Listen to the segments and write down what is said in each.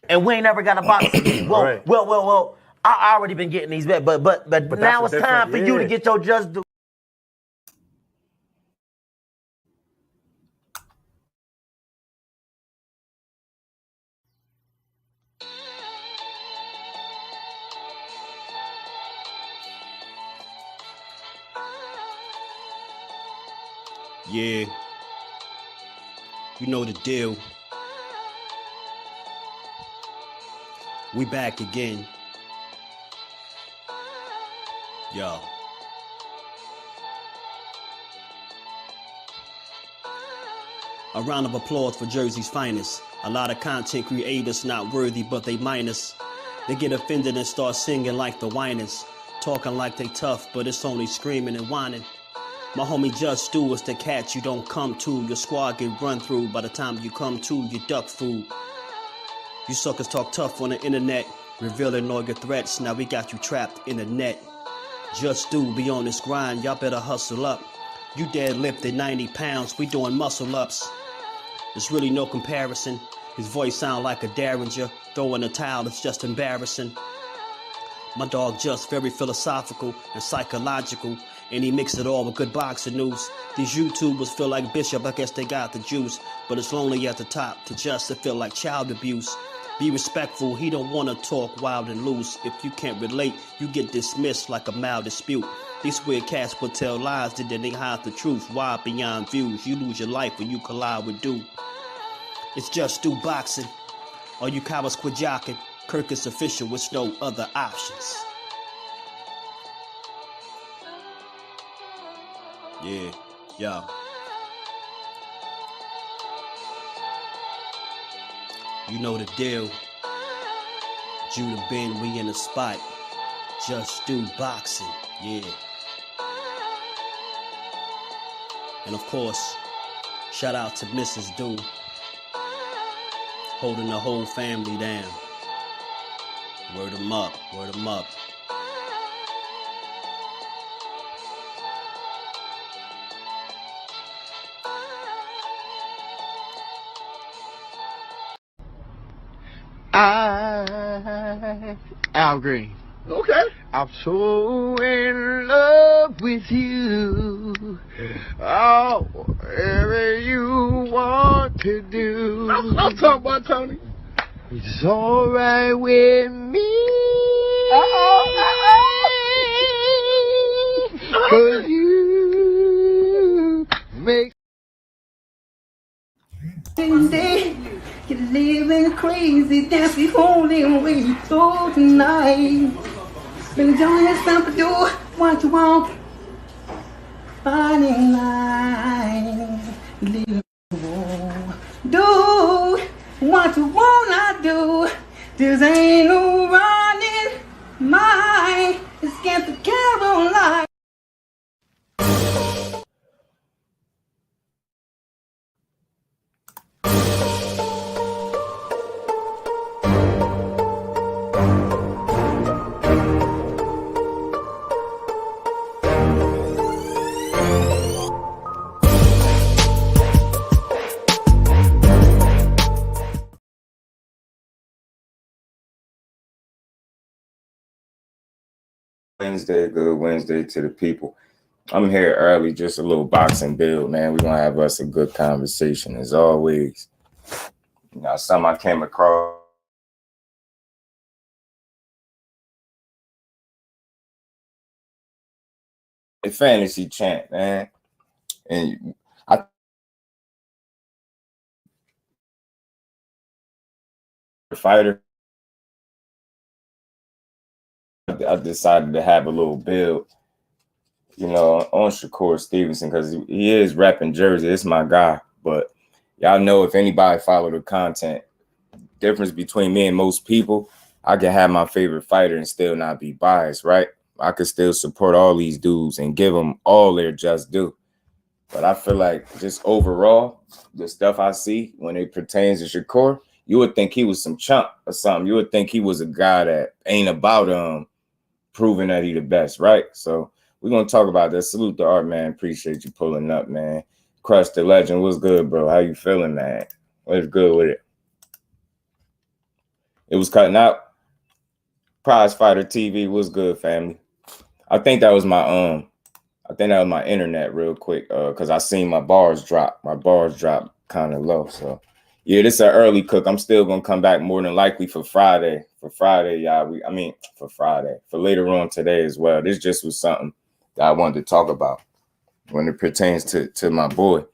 and we ain't never got a box again. Well, Right. well, I already been getting these bets, but now it's time for you to get your just due. Yeah, you know the deal. We back again. Yo. A round of applause for Jersey's finest. A lot of content creators not worthy, but they minus. They get offended and start singing like the whiners. Talking like they tough, but it's only screaming and whining. My homie JusDueBoxing is the cat you don't come to. Your squad get run through. By the time you come to, you duck food. You suckers talk tough on the internet, revealing all your threats. Now we got you trapped in the net. JusDueBoxing be on this grind, y'all better hustle up. You deadlifted 90 pounds, we doing muscle ups. There's really no comparison. His voice sound like a derringer. Throwing a towel, it's just embarrassing. My dog Just very philosophical and psychological, and he mixed it all with good boxing news. These YouTubers feel like Bishop, I guess they got the juice, but it's lonely at the top to Just to feel like child abuse. Be respectful, he don't wanna talk wild and loose. If you can't relate, you get dismissed like a mild dispute. These weird cats will tell lies that they hide the truth. Why beyond views? You lose your life when you collide with dude. It's JusDueBoxing. All you cowards quit jocking. Kirk is official with no other options. Yeah, yo. You know the deal. Judah Ben, we in the spot. JusDueBoxing, yeah. And of course, shout out to Mrs. Do, holding the whole family down. Word 'em up, word 'em up. Al Green. Okay. I'm so in love with you. Oh, whatever you want to do. I'm talking about Tony. It's alright with me. Cause you make you're living crazy, that's the only way you go tonight. Been doing this stuff to do what you want. Finding line. Do what you wanna do. This ain't no running mine. It's get the Caroline. Wednesday, good Wednesday to the people. I'm here early, just a little boxing build, man. We're gonna have us a good conversation as always. You know, something I came across. A fantasy champ, man. And I fighter. I decided to have a little build, you know, on Shakur Stevenson because he is repping Jersey. It's my guy. But y'all know, if anybody follow the content, difference between me and most people, I can have my favorite fighter and still not be biased, right? I could still support all these dudes and give them all their just due. But I feel like just overall, the stuff I see when it pertains to Shakur, you would think he was some chump or something. You would think he was a guy that ain't about proving that he the best, right? So we're gonna talk about that. Salute the art, man. Appreciate you pulling up, man. Crush the legend. What's good, bro? How you feeling, man? What's good with it? It was cutting out. Prize Fighter TV was good, family. I think that was my internet real quick, because I seen my bars drop. My bars drop kind of low. So yeah, this is an early cook. I'm still gonna come back more than likely for Friday. For Friday, y'all. For later on today as well. This just was something that I wanted to talk about when it pertains to my boy.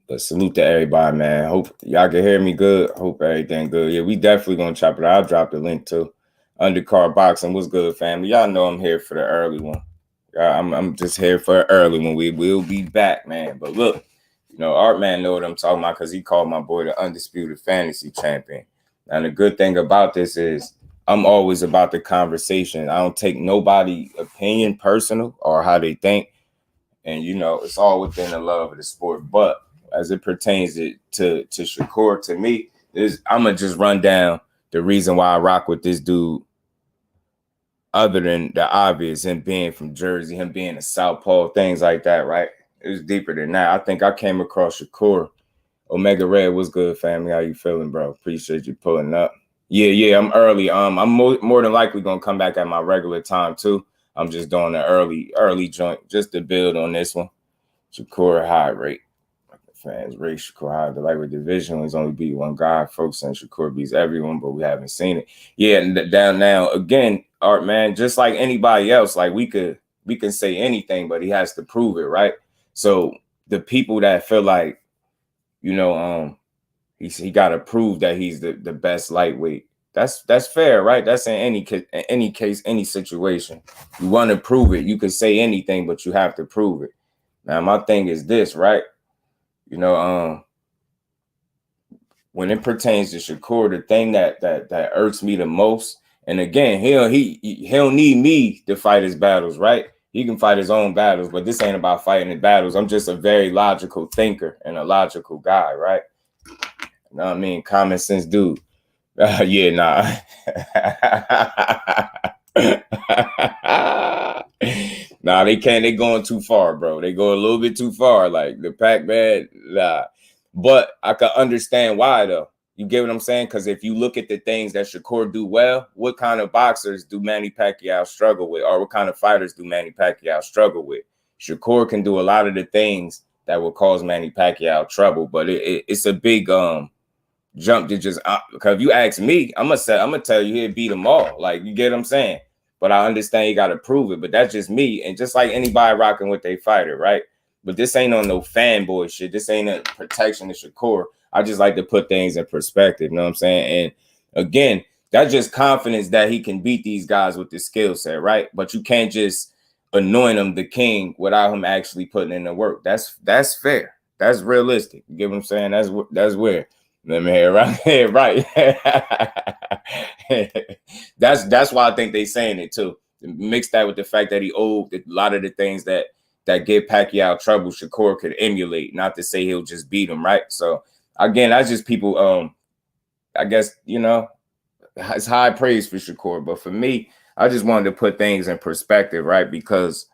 But salute to everybody, man. Hope y'all can hear me good. Hope everything good. Yeah, we definitely gonna chop it out. I'll drop the link to Undercard Boxing. What's good, family? Y'all know I'm here for the early one. I'm just here for an early one. We will be back, man. But look, you know, Art Man know what I'm talking about because he called my boy the Undisputed Fantasy Champion. And the good thing about this is I'm always about the conversation. I don't take nobody's opinion personal or how they think. And, you know, it's all within the love of the sport. But as it pertains to Shakur, to me, I'm going to just run down the reason why I rock with this dude. Other than the obvious, him being from Jersey, him being a southpaw, things like that, right? It was deeper than that. I think I came across Shakur. Omega Red, what's good, family? How you feeling, bro? Appreciate you pulling up. Yeah, I'm early. I'm more than likely gonna come back at my regular time too. I'm just doing an early joint just to build on this one. Shakur high rate. Fans rate Shakur high. The lightweight division was only beat one guy. Folks saying Shakur beats everyone, but we haven't seen it. Yeah, and down now again, Art Man, just like anybody else, like we can say anything, but he has to prove it, right? So the people that feel like, you know, he got to prove that he's the best lightweight. That's fair, right? That's in any case, any situation. You want to prove it. You can say anything, but you have to prove it. Now, my thing is this, right? You know, when it pertains to Shakur, the thing that irks me the most, and again, he don't need me to fight his battles, right? He can fight his own battles, but this ain't about fighting his battles. I'm just a very logical thinker and a logical guy, right? You know what I mean? Common sense dude. Yeah, nah. Nah, they can't. They going too far, bro. They go a little bit too far. Like the Pac-Man, nah. But I can understand why, though. You get what I'm saying? Because if you look at the things that Shakur do well, what kind of boxers do Manny Pacquiao struggle with? Or what kind of fighters do Manny Pacquiao struggle with? Shakur can do a lot of the things that will cause Manny Pacquiao trouble. But it's a big jump to just because if you ask me, I'm gonna tell you he'll beat them all. Like, you get what I'm saying? But I understand you got to prove it. But that's just me. And just like anybody rocking with their fighter, right? But this ain't on no fanboy shit. This ain't a protection of Shakur. I just like to put things in perspective. You know what I'm saying? And again, that's just confidence that he can beat these guys with the skill set, right? But you can't just anoint him the king without him actually putting in the work. That's fair. That's realistic. You get what I'm saying? That's where. Let me hear right. That's why I think they saying it too. Mix that with the fact that he owed a lot of the things that give Pacquiao trouble, Shakur could emulate. Not to say he'll just beat him, right? So again, that's just people. I guess, you know, it's high praise for Shakur, but for me, I just wanted to put things in perspective, right? Because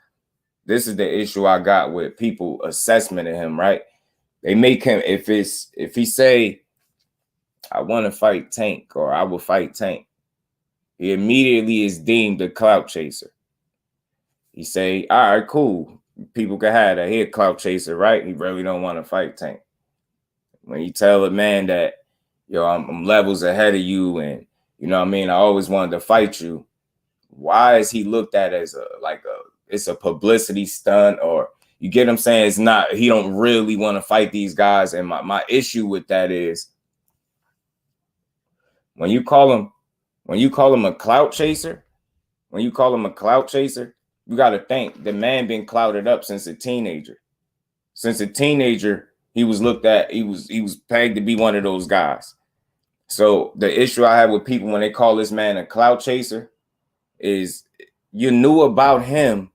this is the issue I got with people assessment of him, right? They make him if he say, I want to fight Tank or I will fight Tank, he immediately is deemed a clout chaser. He say, all right, cool. People can have that. He a clout chaser, right? He really don't want to fight Tank. When you tell a man that, yo, I'm levels ahead of you and, you know what I mean, I always wanted to fight you, why is he looked at as it's a publicity stunt? Or you get what I'm saying? It's not, he don't really want to fight these guys. And my issue with that is, when you call him a clout chaser, you got to think the man been clouted up since a teenager. Since a teenager, he was looked at, he was pegged to be one of those guys. So the issue I have with people when they call this man a clout chaser is you knew about him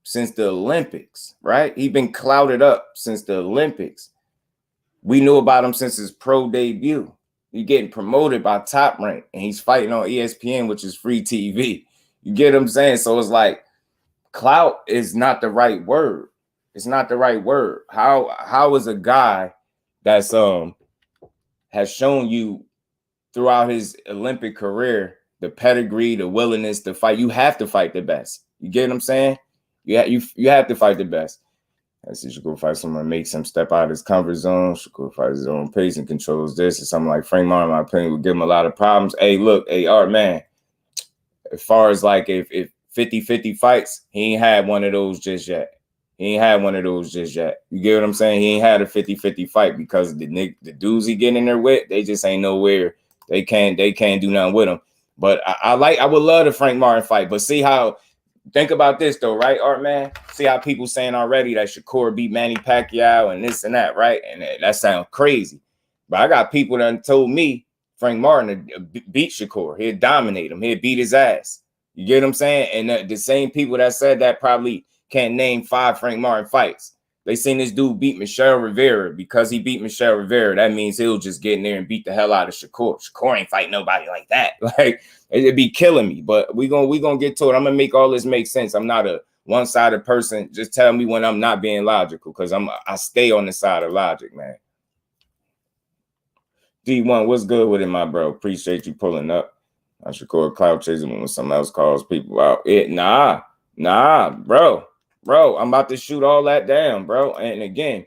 since the Olympics, right? He been clouted up since the Olympics. We knew about him since his pro debut. He's getting promoted by Top Rank, and he's fighting on ESPN, which is free TV. You get what I'm saying? So it's like, clout is not the right word. It's not the right word. How is a guy that's has shown you throughout his Olympic career, the pedigree, the willingness to fight. You have to fight the best. You get what I'm saying? You have to fight the best. I see Shakur fight someone, makes him step out of his comfort zone. Shakur fights his own pace and controls this. And something like Frank Martin, in my opinion, would give him a lot of problems. Hey, look, Art, man, as far as like if 50-50 fights, he ain't had one of those just yet. He ain't had one of those just yet. You get what I'm saying? He ain't had a 50-50 fight because the dudes he getting in there with, they just ain't nowhere. They can't do nothing with him. But I would love the Frank Martin fight. But see how, think about this though, right, Art, man? See how people saying already that Shakur beat Manny Pacquiao and this and that, right? And that sounds crazy. But I got people that told me Frank Martin would beat Shakur. He'd dominate him. He'd beat his ass. You get what I'm saying? And the same people that said that probably can't name 5 Frank Martin fights. They seen this dude beat Michelle Rivera. Because he beat Michelle Rivera, that means he'll just get in there and beat the hell out of Shakur. Shakur ain't fight nobody like that. Like, it'd be killing me. But we gonna get to it. I'm gonna make all this make sense. I'm not a one-sided person. Just tell me when I'm not being logical, because I stay on the side of logic, man. D1, what's good with it, my bro? Appreciate you pulling up. I should call cloud chasing when something else calls people out. Nah, bro, I'm about to shoot all that down, bro. And again,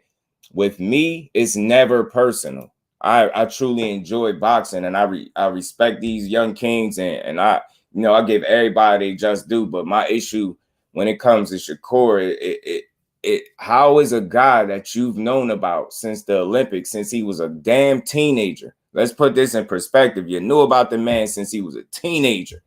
with me, it's never personal. I truly enjoy boxing, and I respect these young kings, and I give everybody they just due. But my issue when it comes to Shakur, how is a guy that you've known about since the Olympics, since he was a damn teenager? Let's put this in perspective. You knew about the man since he was a teenager.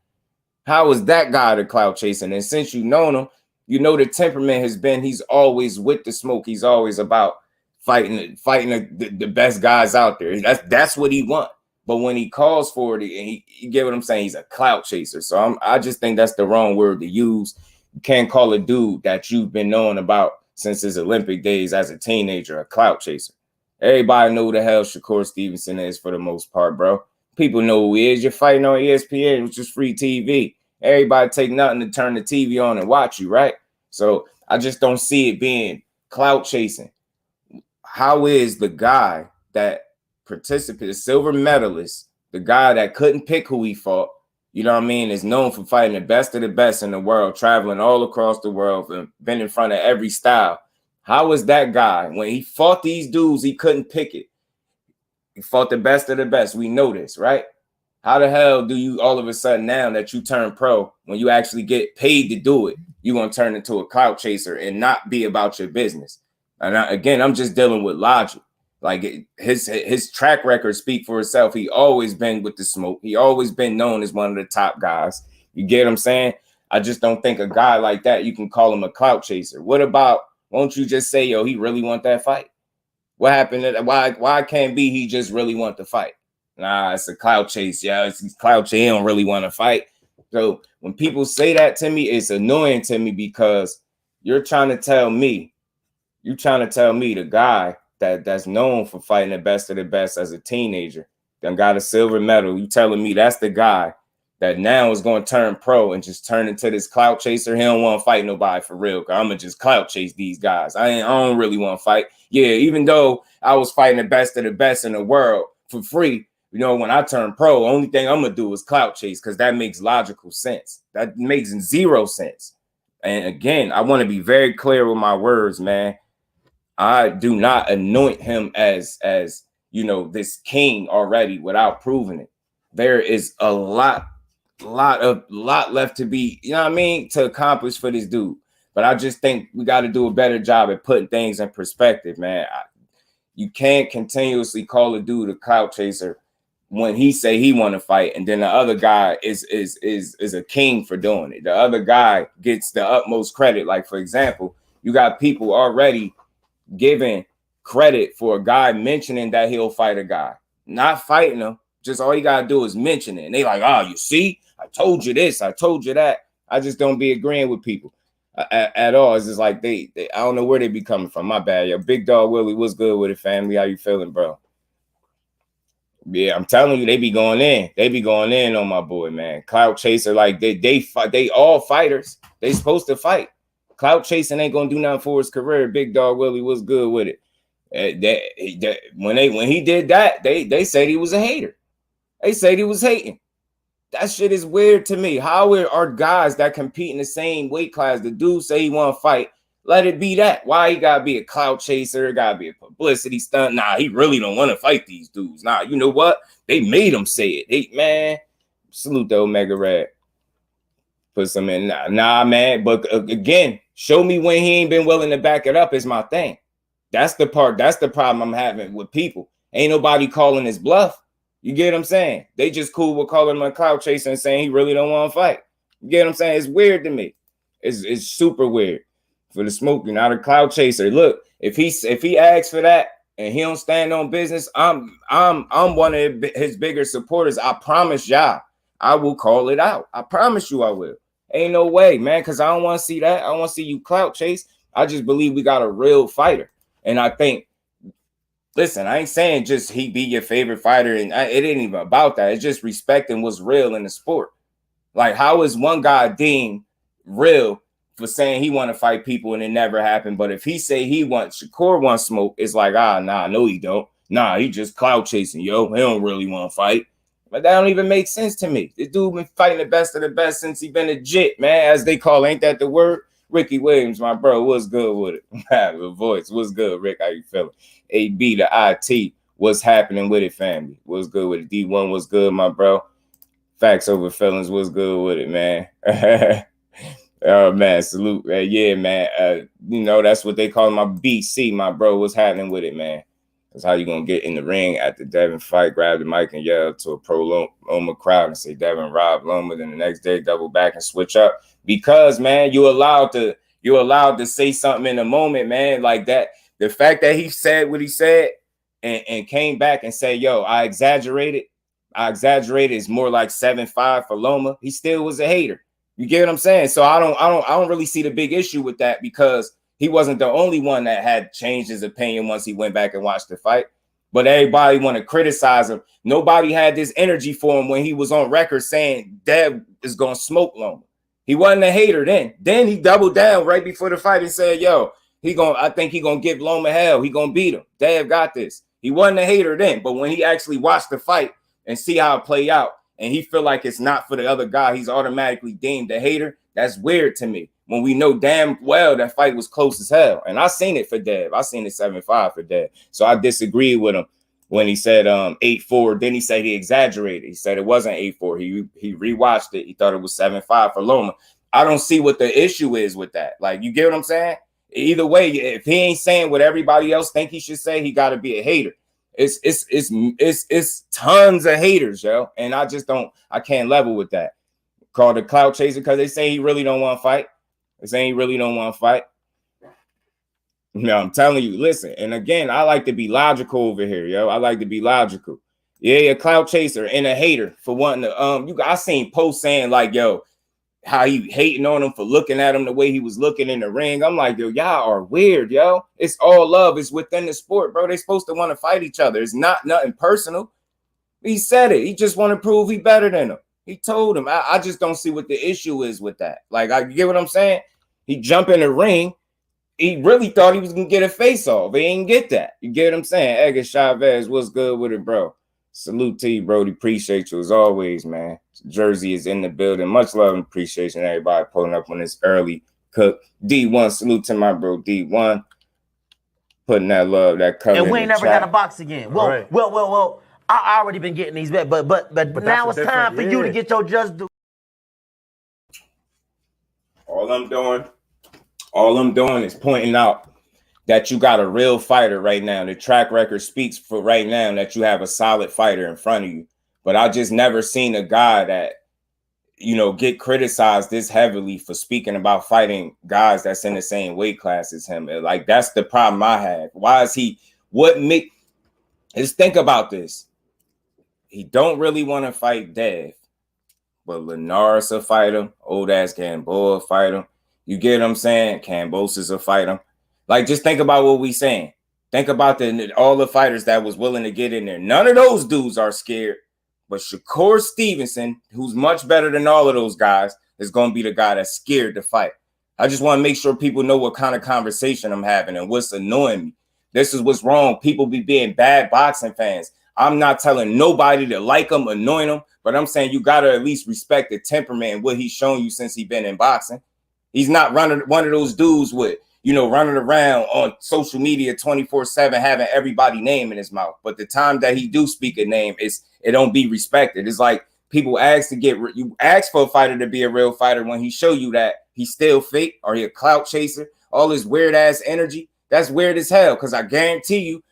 How is that guy the clout chasing? And since you've known him, you know the temperament has been he's always with the smoke. He's always about fighting the best guys out there. That's what he wants. But when he calls for it, and you get what I'm saying, he's a clout chaser. So I just think that's the wrong word to use. You can't call a dude that you've been knowing about since his Olympic days as a teenager a clout chaser. Everybody know who the hell Shakur Stevenson is for the most part, bro. People know who he is. You're fighting on ESPN, which is free TV. Everybody take nothing to turn the TV on and watch you, right? So I just don't see it being clout chasing. How is the guy that participated, the silver medalist, the guy that couldn't pick who he fought, you know what I mean, is known for fighting the best of the best in the world, traveling all across the world, and been in front of every style. How is that guy, when he fought these dudes, he couldn't pick it? He fought the best of the best. We know this, right? How the hell do you all of a sudden, now that you turn pro, when you actually get paid to do it, you're going to turn into a clout chaser and not be about your business? And again, I'm just dealing with logic. Like his track record speak for itself. He always been with the smoke. He always been known as one of the top guys. You get what I'm saying? I just don't think a guy like that, you can call him a clout chaser. What about, won't you just say, yo, he really want that fight? What happened? Why can't be he just really want to fight? Nah, it's a clout chase. Yeah, it's clout chase. He don't really want to fight. So when people say that to me, it's annoying to me, because you're trying to tell me the guy that's known for fighting the best of the best as a teenager, then got a silver medal. You telling me that's the guy that now is going to turn pro and just turn into this clout chaser? He don't want to fight nobody for real. I'm going to just clout chase these guys. I don't really want to fight. Yeah, even though I was fighting the best of the best in the world for free, you know, when I turn pro, only thing I'm going to do is clout chase, because that makes logical sense. That makes zero sense. And again, I want to be very clear with my words, man. I do not anoint him as you know, this king already without proving it. There is a lot left to be, you know what I mean, to accomplish for this dude. But I just think we got to do a better job at putting things in perspective, man. You can't continuously call a dude a clout chaser when he say he want to fight, and then the other guy is a king for doing it. The other guy gets the utmost credit. Like, for example, you got people already giving credit for a guy mentioning that he'll fight a guy, not fighting him. Just all you gotta do is mention it, and they like, oh, you see, I told you this, I told you that. I just don't be agreeing with people at all. It's just like they I don't know where they be coming from. My bad. Yo, Big Dog Willie, what's good with it, family? How you feeling, bro? Yeah, I'm telling you, they be going in. They be going in on my boy, man. Clout chaser, like they fight. They all fighters. They supposed to fight. Clout chasing ain't gonna do nothing for his career. Big Dog Willie was good with it. When he did that, they said he was a hater. They said he was hating. That shit is weird to me. How are guys that compete in the same weight class, the dude say he want to fight, let it be that? Why he gotta be a clout chaser? Gotta be a publicity stunt? Nah, he really don't want to fight these dudes. Nah, you know what? They made him say it. Hey, man, salute the Omega Red. Put some in. Nah, man. But again, show me when he ain't been willing to back it up is my thing. That's the part. That's the problem I'm having with people. Ain't nobody calling his bluff. You get what I'm saying? They just cool with calling him a clout chaser and saying he really don't want to fight. You get what I'm saying? It's weird to me. It's super weird. For the smoking, not a clout chaser. Look, if he asks for that and he don't stand on business, I'm one of his bigger supporters. I promise y'all, I will call it out. I promise you I will. Ain't no way, man, because I don't want to see that. I don't want to see you clout chase. I just believe we got a real fighter. And I think, listen, I ain't saying just he be your favorite fighter. And it ain't even about that. It's just respecting what's real in the sport. Like, how is one guy deemed real for saying he want to fight people and it never happened? But if he say Shakur wants smoke, it's like, nah, no, he don't. Nah, he just clout chasing, yo. He don't really want to fight. But that don't even make sense to me. This dude been fighting the best of the best since he been a jit, man, as they call. Ain't that the word? Ricky Williams, my bro, what's good with it? The voice, what's good, Rick? How you feeling? AB, the IT, what's happening with it, family? What's good with it? D1, what's good, my bro? Facts over feelings, what's good with it, man? Oh, man, salute. Yeah, man. You know, that's what they call my BC, my bro. What's happening with it, man? That's how you going to get in the ring at the Devin fight, grab the mic and yell to a pro Loma crowd and say Devin robbed Loma, then the next day double back and switch up. Because, man, you're allowed to say something in the moment, man, like that. The fact that he said what he said and came back and say, yo, I exaggerated is more like 7-5 for Loma. He still was a hater. You get what I'm saying? So I don't really see the big issue with that, because he wasn't the only one that had changed his opinion once he went back and watched the fight. But everybody want to criticize him. Nobody had this energy for him when he was on record saying Dev is going to smoke Loma. He wasn't a hater then. Then he doubled down right before the fight and said, yo, I think he going to give Loma hell. He going to beat him. Dev got this. He wasn't a hater then. But when he actually watched the fight and see how it play out, and he feel like it's not for the other guy, he's automatically deemed a hater. That's weird to me, when we know damn well that fight was close as hell. And I seen it for Dev. I seen it 7-5 for Dev. So I disagree with him when he said 8-4. Then he said he exaggerated. He said it wasn't 8-4. He rewatched it. He thought it was 7-5 for Loma. I don't see what the issue is with that. Like, you get what I'm saying? Either way, if he ain't saying what everybody else think he should say, he got to be a hater. It's tons of haters, yo. And I can't level with that. Called a clout chaser because they say he really don't want to fight. They say he really don't want to fight. No, I'm telling you, listen. And again, I like to be logical over here, yo. I like to be logical. Yeah, a clout chaser and a hater for wanting to I seen posts saying like, yo, how he hating on him for looking at him the way he was looking in the ring. I'm like, yo, y'all are weird, yo. It's all love. It's within the sport, bro. They're supposed to want to fight each other. It's not nothing personal. He said it. He just want to prove he better than him. He told him. I just don't see what the issue is with that. Like, I get what I'm saying? He jumped in the ring. He really thought he was going to get a face off. He didn't get that. You get what I'm saying? Edgar Chavez, what's good with it, bro? Salute to you, Brody. Appreciate you as always, man. Jersey is in the building. Much love and appreciation, everybody pulling up on this early cook. D1, salute to my bro D1. Putting that love, that color. And we ain't never got a box again. Well, Right. well. I already been getting these bets, but now it's time for you to get your just do. All I'm doing is pointing out that you got a real fighter right now. The track record speaks for right now that you have a solid fighter in front of you. But I just never seen a guy that, you know, get criticized this heavily for speaking about fighting guys that's in the same weight class as him. Like, that's the problem I have. Why is he? Just think about this. He don't really want to fight Dev, but Linares will fight him. Old ass Gamboa fight him. You get what I'm saying? Cambosis will fight him. Like, just think about what we saying. Think about all the fighters that was willing to get in there. None of those dudes are scared, but Shakur Stevenson, who's much better than all of those guys, is going to be the guy that's scared to fight. I just want to make sure people know what kind of conversation I'm having and what's annoying me. This is what's wrong. People be being bad boxing fans. I'm not telling nobody to like him, anoint him, but I'm saying you got to at least respect the temperament and what he's shown you since he's been in boxing. He's not running one of those dudes with, running around on social media 24/7, having everybody name in his mouth. But the time that he do speak a name, it don't be respected. It's like people you ask for a fighter to be a real fighter when he show you that he's still fake or he a clout chaser, all this weird ass energy. That's weird as hell. Cause I guarantee you,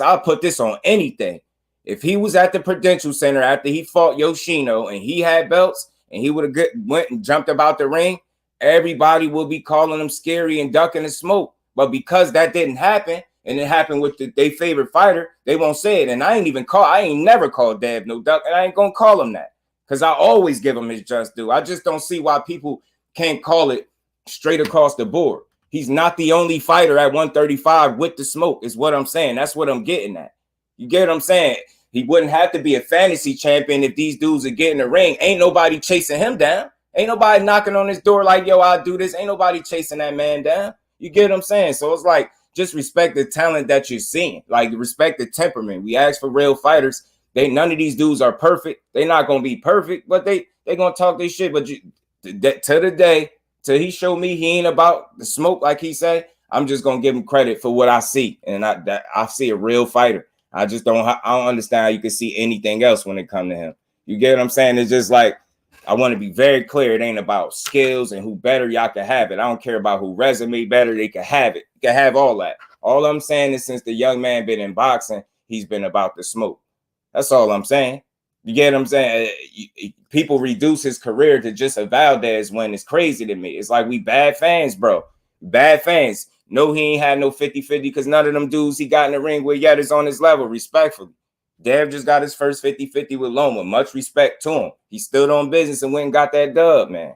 I'll put this on anything. If he was at the Prudential Center after he fought Yoshino and he had belts and he would have went and jumped about the ring, everybody will be calling him scary and ducking the smoke. But because that didn't happen, and it happened with their favorite fighter, they won't say it. And I ain't never called Dev no duck, and I ain't gonna call him that. Because I always give him his just due. I just don't see why people can't call it straight across the board. He's not the only fighter at 135 with the smoke, is what I'm saying. That's what I'm getting at. You get what I'm saying? He wouldn't have to be a fantasy champion if these dudes are getting the ring. Ain't nobody chasing him down. Ain't nobody knocking on his door like, yo, I'll do this. Ain't nobody chasing that man down. You get what I'm saying? So it's like, just respect the talent that you're seeing. Like, respect the temperament. We ask for real fighters. None of these dudes are perfect. They're not going to be perfect, but they going to talk their shit. But to the day, till he show me he ain't about the smoke like he said, I'm just going to give him credit for what I see. And I see a real fighter. I don't understand how you can see anything else when it comes to him. You get what I'm saying? It's just like, I want to be very clear. It ain't about skills and who better y'all can have it. I don't care about who resume better. They can have it. You can have all that. All I'm saying is since the young man been in boxing, he's been about the smoke. That's all I'm saying. You get what I'm saying? People reduce his career to just a Valdez when it's crazy to me. It's like we bad fans, bro. Bad fans. No, he ain't had no 50-50 because none of them dudes he got in the ring with yet is on his level, respectfully. Dev just got his first 50-50 with Loma. Much respect to him. He stood on business and went and got that dub, man.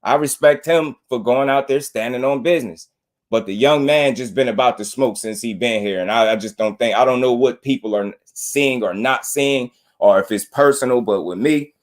I respect him for going out there standing on business. But the young man just been about the smoke since he been here. And I just don't I don't know what people are seeing or not seeing or if it's personal. But with me,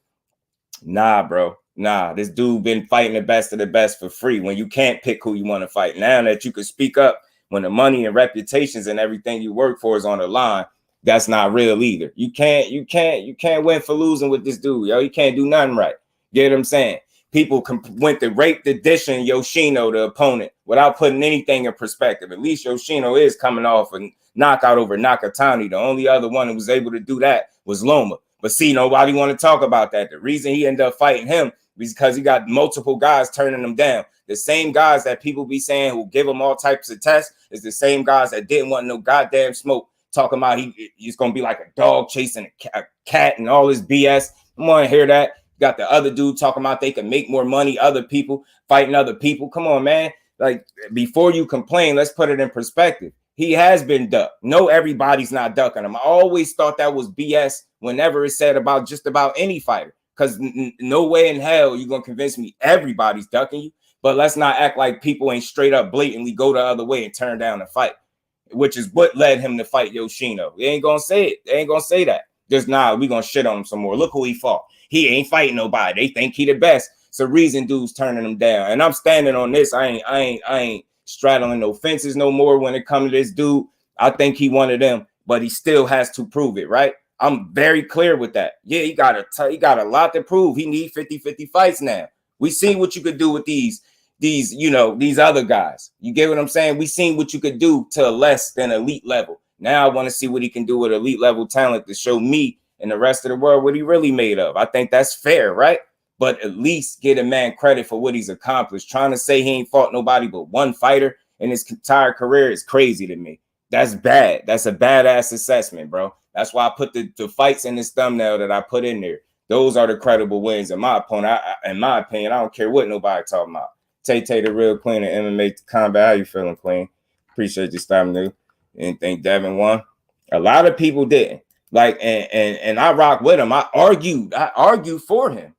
nah, bro. Nah, this dude been fighting the best of the best for free when you can't pick who you want to fight. Now that you can speak up when the money and reputations and everything you work for is on the line, that's not real either. You can't win for losing with this dude, yo. You can't do nothing right. Get what I'm saying? People went to rape the dish in Yoshino, the opponent, without putting anything in perspective. At least Yoshino is coming off a knockout over Nakatani. The only other one who was able to do that was Loma. But see, nobody want to talk about that. The reason he ended up fighting him is because he got multiple guys turning him down. The same guys that people be saying who give him all types of tests is the same guys that didn't want no goddamn smoke. Talking about he's going to be like a dog chasing a cat and all this BS. I want to hear that. Got the other dude talking about they can make more money, other people fighting other people. Come on, man. Like, before you complain, let's put it in perspective. He has been ducked. No, everybody's not ducking him. I always thought that was BS whenever it's said about just about any fighter. Because no way in hell you're going to convince me everybody's ducking you. But let's not act like people ain't straight up blatantly go the other way and turn down the fight, which is what led him to fight Yoshino. They ain't going to say it. They ain't going to say that. Just nah, we going to shit on him some more. Look who he fought. He ain't fighting nobody. They think he the best. It's a reason dudes turning him down. And I'm standing on this. I ain't straddling no fences no more when it comes to this dude. I think he one of them, but he still has to prove it, right? I'm very clear with that. Yeah, he got a lot to prove. He need 50-50 fights now. We seen what you could do with these other guys. You get what I'm saying? We seen what you could do to less than elite level. Now I want to see what he can do with elite level talent to show me and the rest of the world what he really made of. I think that's fair, right? But at least get a man credit for what he's accomplished. Trying to say he ain't fought nobody but one fighter in his entire career is crazy to me. That's bad. That's a badass assessment, bro. That's why I put the fights in this thumbnail that I put in there. Those are the credible wins in my opponent. In my opinion, I don't care what nobody talking about. Tay the real queen of MMA combat. How you feeling, queen? Appreciate you stopping there. Didn't think Devin won. A lot of people didn't. Like, and I rock with him. I argued for him.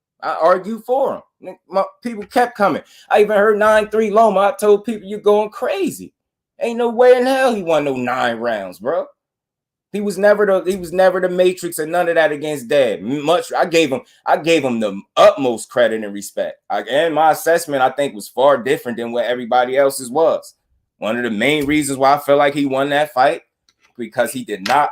People kept coming. I even heard 9-3 Loma. I told people you're going crazy. Ain't no way in hell he won no 9 rounds, bro. He was never the Matrix and none of that against Dad. I gave him the utmost credit and respect. And my assessment, I think, was far different than what everybody else's was. One of the main reasons why I feel like he won that fight, because he did not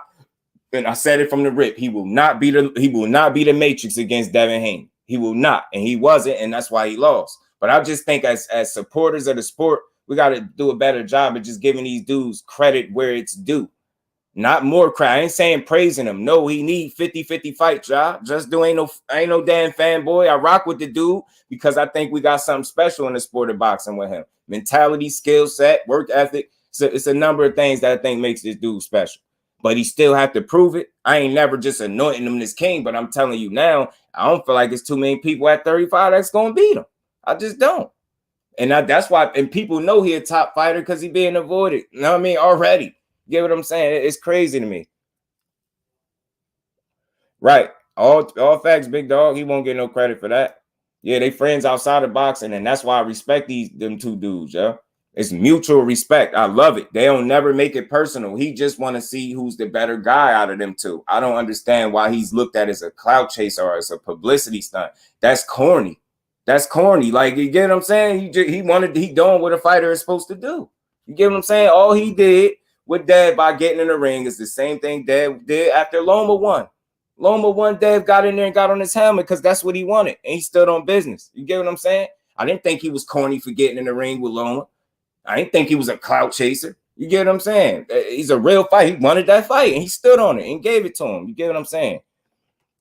and I said it from the rip, he will not be the Matrix against Devin Haney. He will not, and he wasn't, and that's why he lost. But I just think as supporters of the sport, we got to do a better job of just giving these dudes credit where it's due. Not more credit. I ain't saying praising him. No, he need 50-50 fights, y'all. JusDueBoxing ain't no damn fanboy. I rock with the dude because I think we got something special in the sport of boxing with him. Mentality, skill set, work ethic. So it's a number of things that I think makes this dude special. But he still have to prove it. I ain't never just anointing him this king, but I'm telling you now, I don't feel like there's too many people at 35 that's going to beat him. I just don't. And that's why, and people know he a top fighter because he being avoided. You know what I mean? Already. You get what I'm saying? It's crazy to me. Right. All facts, big dog. He won't get no credit for that. Yeah, they friends outside of boxing, and that's why I respect them two dudes, yo. It's mutual respect. I love it. They don't never make it personal. He just want to see who's the better guy out of them two. I don't understand why he's looked at as a clout chaser or as a publicity stunt. That's corny. That's corny. Like, you get what I'm saying? He doing what a fighter is supposed to do. You get what I'm saying? All he did with Dev by getting in the ring is the same thing Dev did after Loma won. Loma won, Dev got in there and got on his helmet because that's what he wanted. And he stood on business. You get what I'm saying? I didn't think he was corny for getting in the ring with Loma. I didn't think he was a clout chaser. You get what I'm saying? He's a real fight. He wanted that fight, and he stood on it and gave it to him. You get what I'm saying?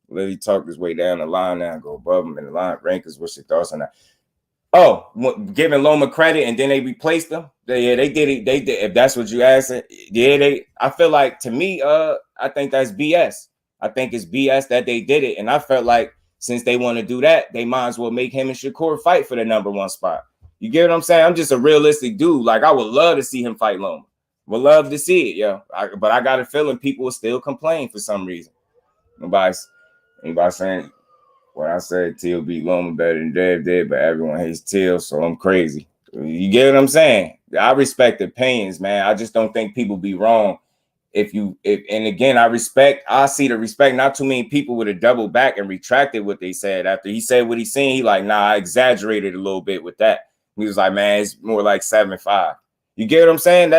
Lily talked his way down the line now, go above him in the line. Rankers, what's your thoughts on that? Oh, giving Loma credit, and then they replaced him. They did it. They did. If that's what you asked, I feel like, to me, I think that's BS. I think it's BS that they did it, and I felt like since they want to do that, they might as well make him and Shakur fight for the #1 spot. You get what I'm saying? I'm just a realistic dude. Like, I would love to see him fight Loma. Would love to see it, yo. But I got a feeling people will still complain for some reason. Anybody saying, when I said Teal beat Loma better than Dev did, but everyone hates Teal, so I'm crazy. You get what I'm saying? I respect opinions, man. I just don't think people be wrong. And again, I see the respect. Not too many people would have doubled back and retracted what they said after he said what he seen. He like, nah, I exaggerated a little bit with that. He was like, man, it's more like 7-5. You get what I'm saying?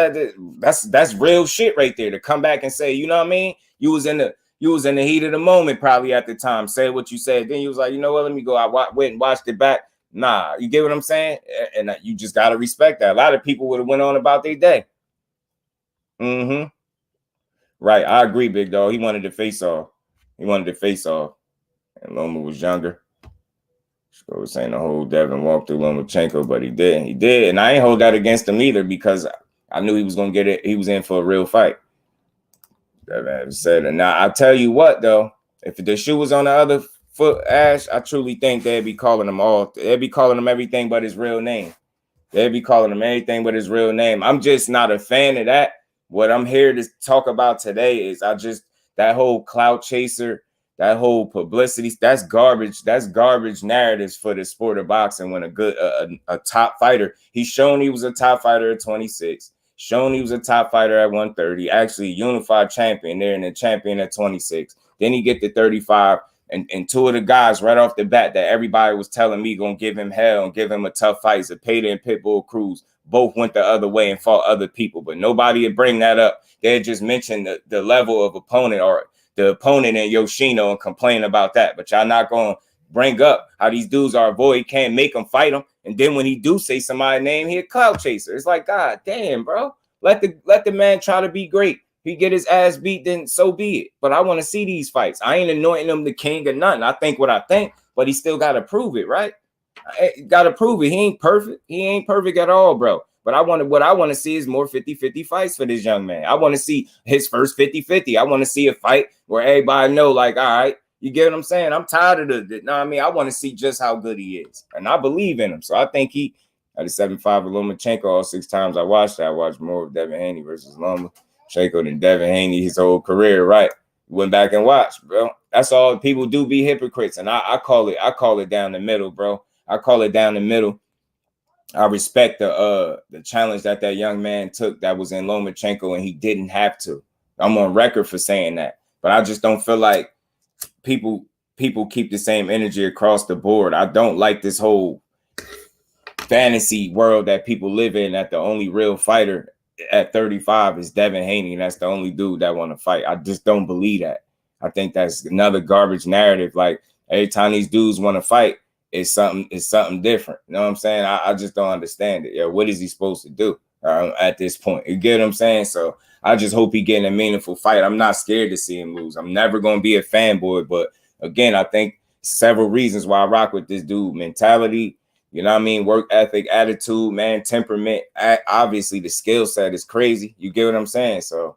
That's real shit right there to come back and say, you know what I mean? You was in the heat of the moment probably at the time. Say what you said. Then you was like, you know what? Let me go. I went and watched it back. Nah, you get what I'm saying? And you just got to respect that. A lot of people would have went on about their day. Mm-hmm. Right. I agree, big dog. He wanted to face off. And Loma was younger. So was saying the whole Devin walked through Lomachenko, but he did. He did. And I ain't hold that against him either because I knew he was going to get it. He was in for a real fight. Devin said it. Now, I tell you what, though, if the shoe was on the other foot, Ash, I truly think they'd be calling him everything but his real name. I'm just not a fan of that. What I'm here to talk about today is that whole clout chaser, that whole publicity, that's garbage. That's garbage narratives for the sport of boxing. When a top fighter, he's shown he was a top fighter at 26, shown he was a top fighter at 130, actually unified champion there and a champion at 26. Then he get to 35. And two of the guys right off the bat that everybody was telling me gonna give him hell and give him a tough fight, Zepeda and Pitbull Cruz, both went the other way and fought other people. But nobody would bring that up. They just mentioned the level of opponent or the opponent in Yoshino and complain about that. But y'all not going to bring up how these dudes are avoid, can't make them fight them. And then when he do say somebody's name, he a clout chaser. It's like, God damn, bro. Let the man try to be great. He get his ass beat, then so be it. But I want to see these fights. I ain't anointing him the king or nothing. I think what I think, but he still got to prove it, right? Got to prove it. He ain't perfect. He ain't perfect at all, bro. But what I want to see is more 50-50 fights for this young man. I want to see his first 50-50. I want to see a fight where everybody know, like, all right, you get what I'm saying? I'm tired of you know what I mean? I want to see just how good he is. And I believe in him. So I think he had a 7-5 with Lomachenko all 6 times I watched that. I watched more of Devin Haney versus Lomachenko than Devin Haney his whole career, right? Went back and watched, bro. That's all. People do be hypocrites. And I call it down the middle, bro. I call it down the middle. I respect the challenge that young man took that was in Lomachenko, and he didn't have to. I'm on record for saying that. But I just don't feel like people keep the same energy across the board. I don't like this whole fantasy world that people live in, that the only real fighter at 35 is Devin Haney, and that's the only dude that want to fight. I just don't believe that. I think that's another garbage narrative. Like every time these dudes want to fight, it's something different. You know what I'm saying? I just don't understand it. Yeah, what is he supposed to do at this point? You get what I'm saying? So I just hope he getting a meaningful fight. I'm not scared to see him lose. I'm never going to be a fanboy, but again, I think several reasons why I rock with this dude: mentality, you know what I mean, work ethic, attitude, man, temperament. Obviously, the skill set is crazy. You get what I'm saying? So,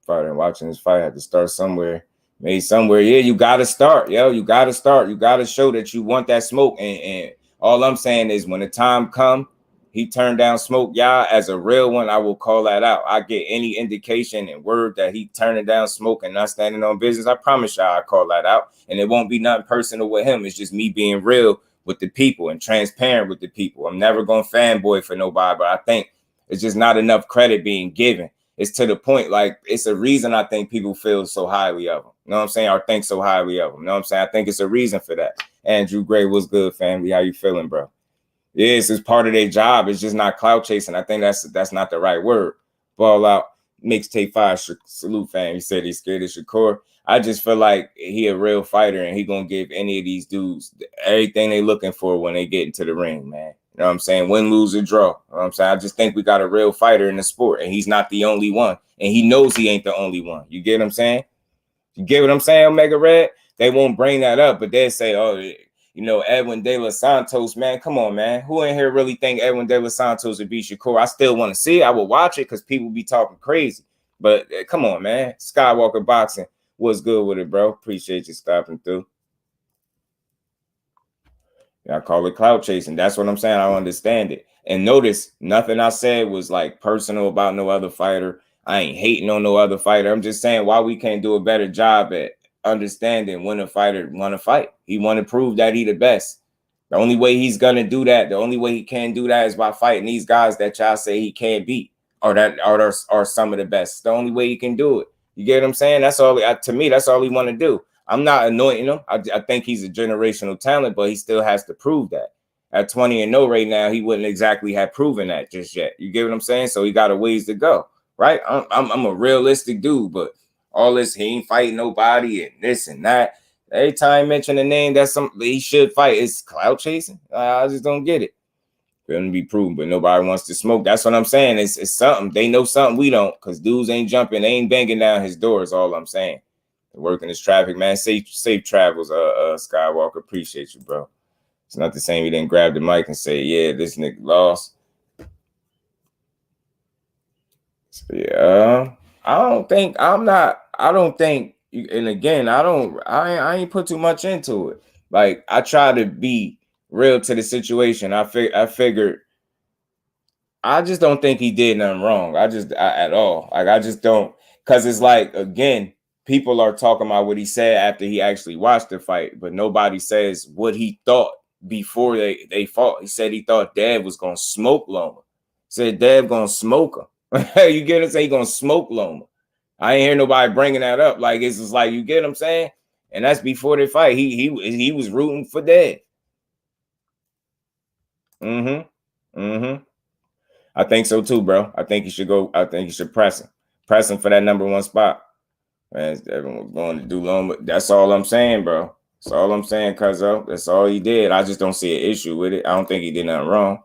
fighting, watching this fight, I had to start somewhere. Maybe somewhere, yeah, you got to start, yo. You got to start. You got to show that you want that smoke. And all I'm saying is when the time come, he turned down smoke, y'all. As a real one, I will call that out. I get any indication and word that he turning down smoke and not standing on business, I promise y'all I call that out. And it won't be nothing personal with him. It's just me being real with the people and transparent with the people. I'm never going to fanboy for nobody, but I think it's just not enough credit being given. It's to the point, like, it's a reason I think people feel so highly of him. You know what I'm saying? Or think so highly of him. You know what I'm saying? I think it's a reason for that. Andrew Gray, what's good, family? How you feeling, bro? Yes, it's part of their job. It's just not clout chasing. I think that's not the right word. Ball out, mixtape 5, salute, fam. He said he's scared of Shakur. I just feel like he a real fighter, and he gonna give any of these dudes everything they looking for when they get into the ring, man. You know what I'm saying? Win, lose, or draw. You know what I'm saying? I just think we got a real fighter in the sport, and he's not the only one. And he knows he ain't the only one. You get what I'm saying? You get what I'm saying, Omega Red? They won't bring that up, but they'll say, oh, you know, Edwin De Los Santos, man. Come on, man. Who in here really think Edwin De Los Santos would beat Shakur? I still want to see it. I will watch it because people be talking crazy. But come on, man. Skywalker Boxing. What's good with it, bro? Appreciate you stopping through. I call it clout chasing. That's what I'm saying. I don't understand it. And notice, nothing I said was like personal about no other fighter. I ain't hating on no other fighter. I'm just saying why we can't do a better job at understanding when a fighter want to fight. He want to prove that he the best. The only way he's going to do that, the only way he can do that is by fighting these guys that y'all say he can't beat or that are some of the best. The only way he can do it. You get what I'm saying? That's all. To me, that's all he want to do. I'm not anointing him. I think he's a generational talent, but he still has to prove that. At 20-0 right now, he wouldn't exactly have proven that just yet. You get what I'm saying? So he got a ways to go, right? I'm a realistic dude, but all this, he ain't fighting nobody and this and that. Every time I mention a name that he should fight, it's clout chasing. I just don't get it. Going to be proven, but nobody wants to smoke. That's what I'm saying. It's something. They know something we don't, because dudes ain't jumping. They ain't banging down his door is all I'm saying. Working this traffic, man. Safe travels, Skywalker. Appreciate you, bro. It's not the same. He didn't grab the mic and say, yeah, this nigga lost. So, yeah. I ain't put too much into it. Like, I try to be real to the situation. I figured I just don't think he did nothing wrong. At all. Like, I just don't, because it's like, again, people are talking about what he said after he actually watched the fight, but nobody says what he thought before they fought. He said he thought Dev was going to smoke Loma. Said Dev going to smoke him. You get it? Say he going to smoke Loma. I ain't hear nobody bringing that up. Like, it's just like, you get what I'm saying? And that's before they fight. He was rooting for Dev. I think so too, bro. I think he should go. I think he should press him for that #1 spot. Man, everyone's going to do Loma. That's all I'm saying, bro. That's all I'm saying, cuzzo. That's all he did. I just don't see an issue with it. I don't think he did nothing wrong.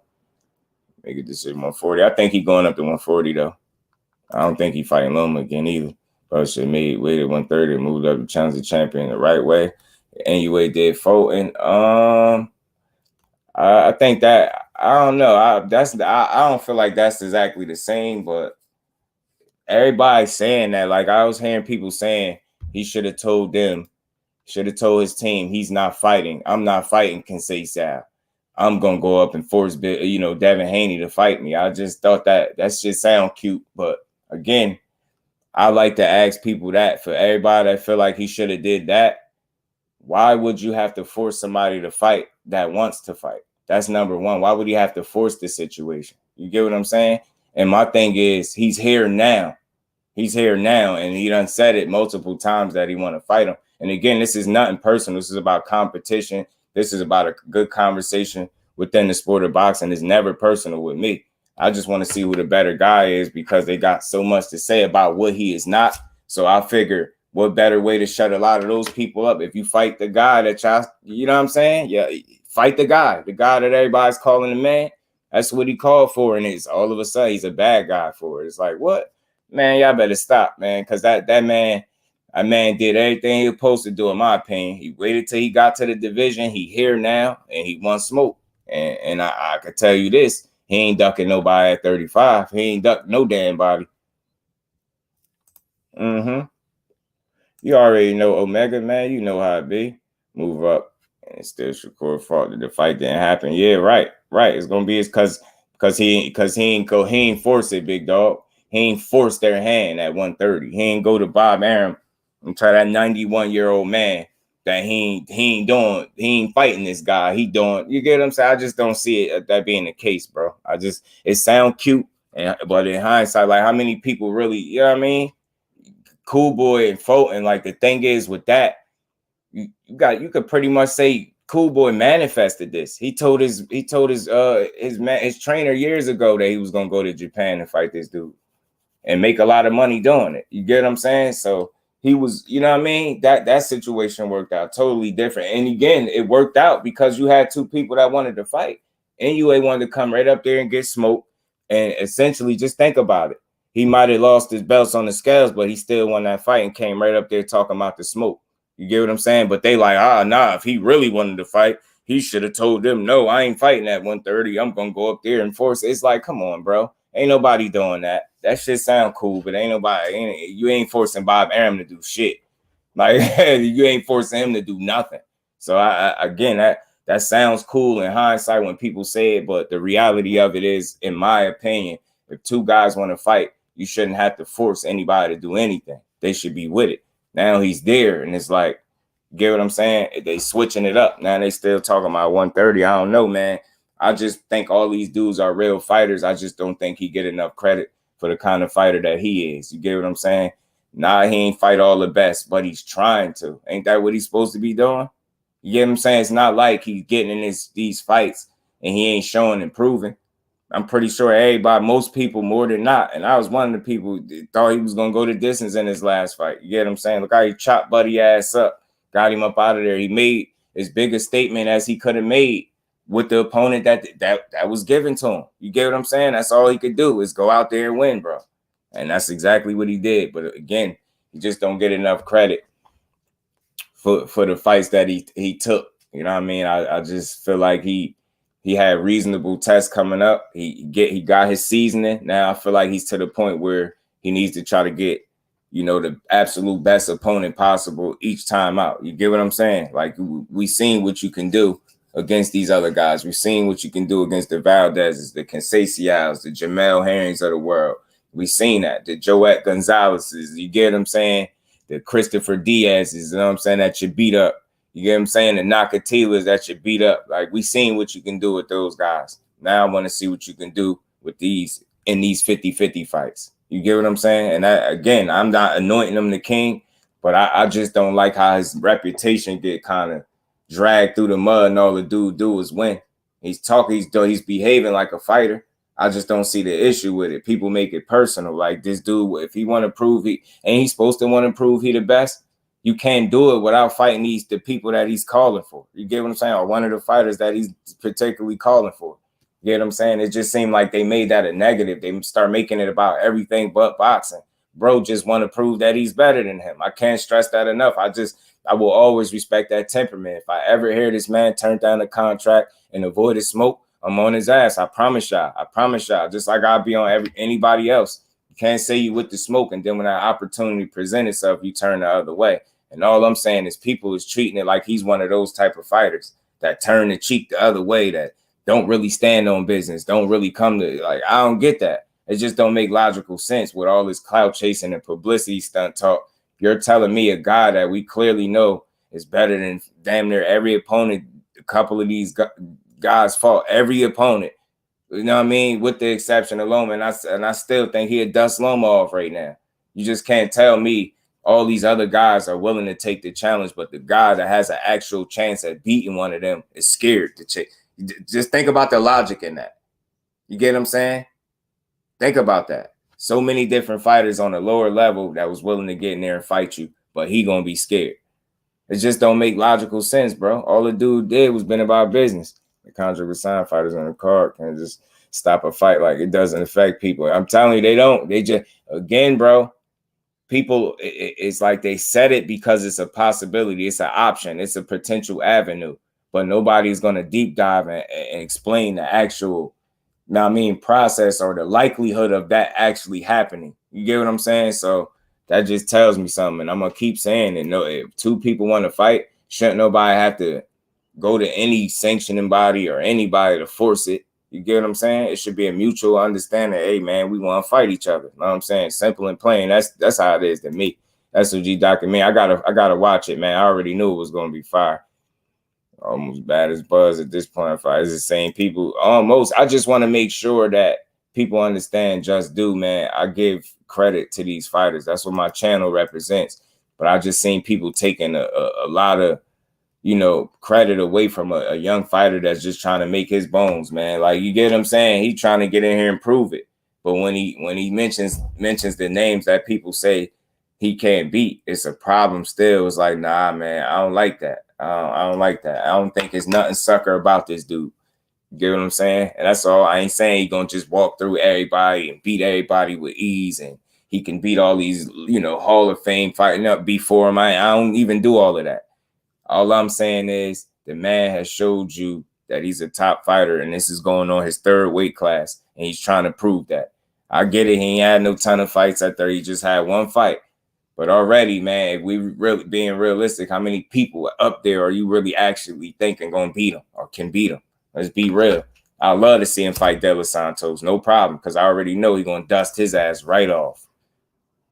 Make a decision 140. I think he going up to 140 though. I don't think he fighting Loma again either. But should made weight at 130, moved up to challenge the champion the right way. Anyway, did Fulton. I think that I don't know. I don't feel like that's exactly the same, but everybody's saying that. Like, I was hearing people saying he should have told his team he's not fighting. I'm not fighting Kinsey Sal. I'm gonna go up and force Devin Haney to fight me. I just thought that just sound cute, but again, I like to ask people that for everybody that feel like he should have did that. Why would you have to force somebody to fight that wants to fight? That's number one. Why would he have to force the situation? You get what I'm saying? And my thing is, he's here now. He's here now, and he done said it multiple times that he want to fight him. And again, this is nothing personal. This is about competition. This is about a good conversation within the sport of boxing. It's never personal with me. I just want to see who the better guy is because they got so much to say about what he is not. So I figure what better way to shut a lot of those people up if you fight the guy that y'all, you know what I'm saying? Yeah, fight the guy that everybody's calling the man. That's what he called for, and it's all of a sudden he's a bad guy for it. It's like, what? Man, y'all better stop, man, because that man did everything he was supposed to do, in my opinion. He waited till he got to the division. He here now, and he won smoke. And I could tell you this, he ain't ducking nobody at 35. He ain't duck no damn body. You already know Omega, man. You know how it be. Move up. And still Shakur fought. The fight didn't happen. Yeah, right. It's gonna be because he ain't force it, big dog. He ain't force their hand at 130. He ain't go to Bob Arum and try that 91-year-old man that he ain't fighting this guy. He doing, you get what I'm saying? I just don't see it that being the case, bro. It sound cute, but in hindsight, like how many people really, you know what I mean? Cool Boy and Fulton, like the thing is with that, you could pretty much say Cool Boy manifested this. He told his trainer years ago that he was gonna go to Japan and fight this dude and make a lot of money doing it. You get what I'm saying? So he was, you know what I mean? That situation worked out totally different. And again, it worked out because you had two people that wanted to fight. NUA wanted to come right up there and get smoked. And essentially, just think about it. He might have lost his belts on the scales, but he still won that fight and came right up there talking about the smoke. You get what I'm saying? But they like, nah, if he really wanted to fight, he should have told them, no, I ain't fighting at 130. I'm going to go up there and force it. It's like, come on, bro. Ain't nobody doing that. That shit sound cool, but you ain't forcing Bob Arum to do shit. Like, you ain't forcing him to do nothing. So, again, that sounds cool in hindsight when people say it, but the reality of it is, in my opinion, if two guys want to fight, you shouldn't have to force anybody to do anything. They should be with it. Now he's there, and it's like, get what I'm saying? They switching it up. Now they still talking about 130. I don't know, man. I just think all these dudes are real fighters. I just don't think he get enough credit for the kind of fighter that he is. You get what I'm saying? Nah, he ain't fight all the best, but he's trying to. Ain't that what he's supposed to be doing? You get what I'm saying? It's not like he's getting in these fights and he ain't showing and proving. I'm pretty sure everybody, most people more than not, and I was one of the people that thought he was going to go the distance in his last fight. You get what I'm saying? Look how he chopped Buddy ass up, got him up out of there. He made as big a statement as he could have made with the opponent that was given to him. You get what I'm saying? That's all he could do is go out there and win, bro. And that's exactly what he did. But again, he just don't get enough credit for the fights that he took. You know what I mean? I just feel like he had reasonable tests coming up. He got his seasoning. Now I feel like he's to the point where he needs to try to get, the absolute best opponent possible each time out. You get what I'm saying? Like, we seen what you can do against these other guys. We've seen what you can do against the Valdezes, the Conceições, the Jamel Herrings of the world. We've seen that. The Joette Gonzalez's, you get what I'm saying? The Christopher Diaz's, you know what I'm saying, that you beat up. You get what I'm saying? The Nakatilas that you beat up. Like, we seen what you can do with those guys. Now I want to see what you can do with these in these 50-50 fights. You get what I'm saying? And again, I'm not anointing him the king, but I just don't like how his reputation get kind of dragged through the mud and all the dude do is win. He's behaving like a fighter. I just don't see the issue with it. People make it personal. Like, this dude, if he want to prove he's supposed to want to prove he the best, you can't do it without fighting the people that he's calling for. You get what I'm saying? Or one of the fighters that he's particularly calling for. You get what I'm saying? It just seemed like they made that a negative. They start making it about everything but boxing. Bro just want to prove that he's better than him. I can't stress that enough. I will always respect that temperament. If I ever hear this man turn down the contract and avoid the smoke, I'm on his ass. I promise y'all. Just like I'll be on anybody else. You can't say you with the smoke, and then when that opportunity presents itself, you turn the other way. And all I'm saying is people is treating it like he's one of those type of fighters that turn the cheek the other way, that don't really stand on business, don't really come to, like, I don't get that. It just don't make logical sense with all this clout chasing and publicity stunt talk. You're telling me a guy that we clearly know is better than damn near every opponent. A couple of these guys fought every opponent, you know what I mean, with the exception of Loma. And I still think he'd dust Loma off right now. You just can't tell me all these other guys are willing to take the challenge, but the guy that has an actual chance at beating one of them is scared to check. Just think about the logic in that. You get what I'm saying? Think about that. So many different fighters on a lower level that was willing to get in there and fight you, but he gonna be scared. It just don't make logical sense, bro. All the dude did was been about business. The contract with sign fighters on the card can just stop a fight. Like, it doesn't affect people. I'm telling you, they don't. They just, again, bro, people, it's like they said it because it's a possibility. It's an option. It's a potential avenue. But nobody's going to deep dive and explain the actual, process or the likelihood of that actually happening. You get what I'm saying? So that just tells me something. And I'm going to keep saying it. No, if two people want to fight, shouldn't nobody have to go to any sanctioning body or anybody to force it. You get what I'm saying? It should be a mutual understanding. Hey, man, we want to fight each other. You know what I'm saying? Simple and plain. That's how it is to me. That's what document. I gotta watch it, man. I already knew it was gonna be fire. Almost bad as Buzz at this point. Fire. It's the same people. Almost. I just want to make sure that people understand Just Do, man. I give credit to these fighters. That's what my channel represents. But I just seen people taking a lot of, credit away from a young fighter that's just trying to make his bones, man. Like, you get what I'm saying? He trying to get in here and prove it. But when he mentions the names that people say he can't beat, it's a problem still. It's like, nah, man, I don't like that. I don't like that. I don't think there's nothing sucker about this dude. You get what I'm saying? And that's all. I ain't saying he gonna just walk through everybody and beat everybody with ease, and he can beat all these, Hall of Fame fighting up before him. I don't even do all of that. All I'm saying is the man has showed you that he's a top fighter, and this is going on his third weight class, and he's trying to prove that. I get it. He ain't had no ton of fights out there. He just had one fight. But already, man, if we really being realistic, how many people up there are you really actually thinking going to beat him or can beat him? Let's be real. I'd love to see him fight De Los Santos. No problem, because I already know he's going to dust his ass right off.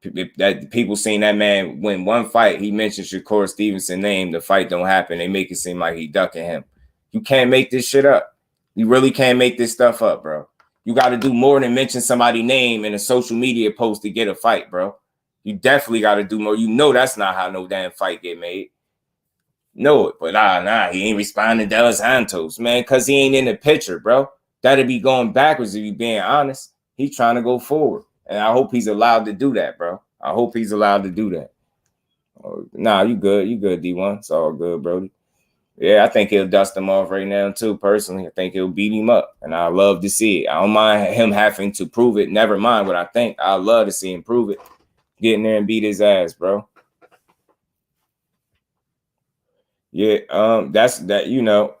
That people seen that man win one fight, he mentioned Shakur Stevenson name, the fight don't happen. They make it seem like he ducking him. You can't make this shit up. You really can't make this stuff up, bro. You got to do more than mention somebody's name in a social media post to get a fight, bro. You definitely got to do more. You know that's not how no damn fight get made. Know it, but he ain't responding to De Los Santos, man, because he ain't in the picture, bro. That'd be going backwards if you being honest. He's trying to go forward. And I hope he's allowed to do that, bro. I hope he's allowed to do that. Nah, you good. You good, D1. It's all good, Brody. Yeah, I think he'll dust him off right now, too, personally. I think he'll beat him up, and I love to see it. I don't mind him having to prove it. Never mind what I think. I love to see him prove it. Get in there and beat his ass, bro. Yeah, that's that,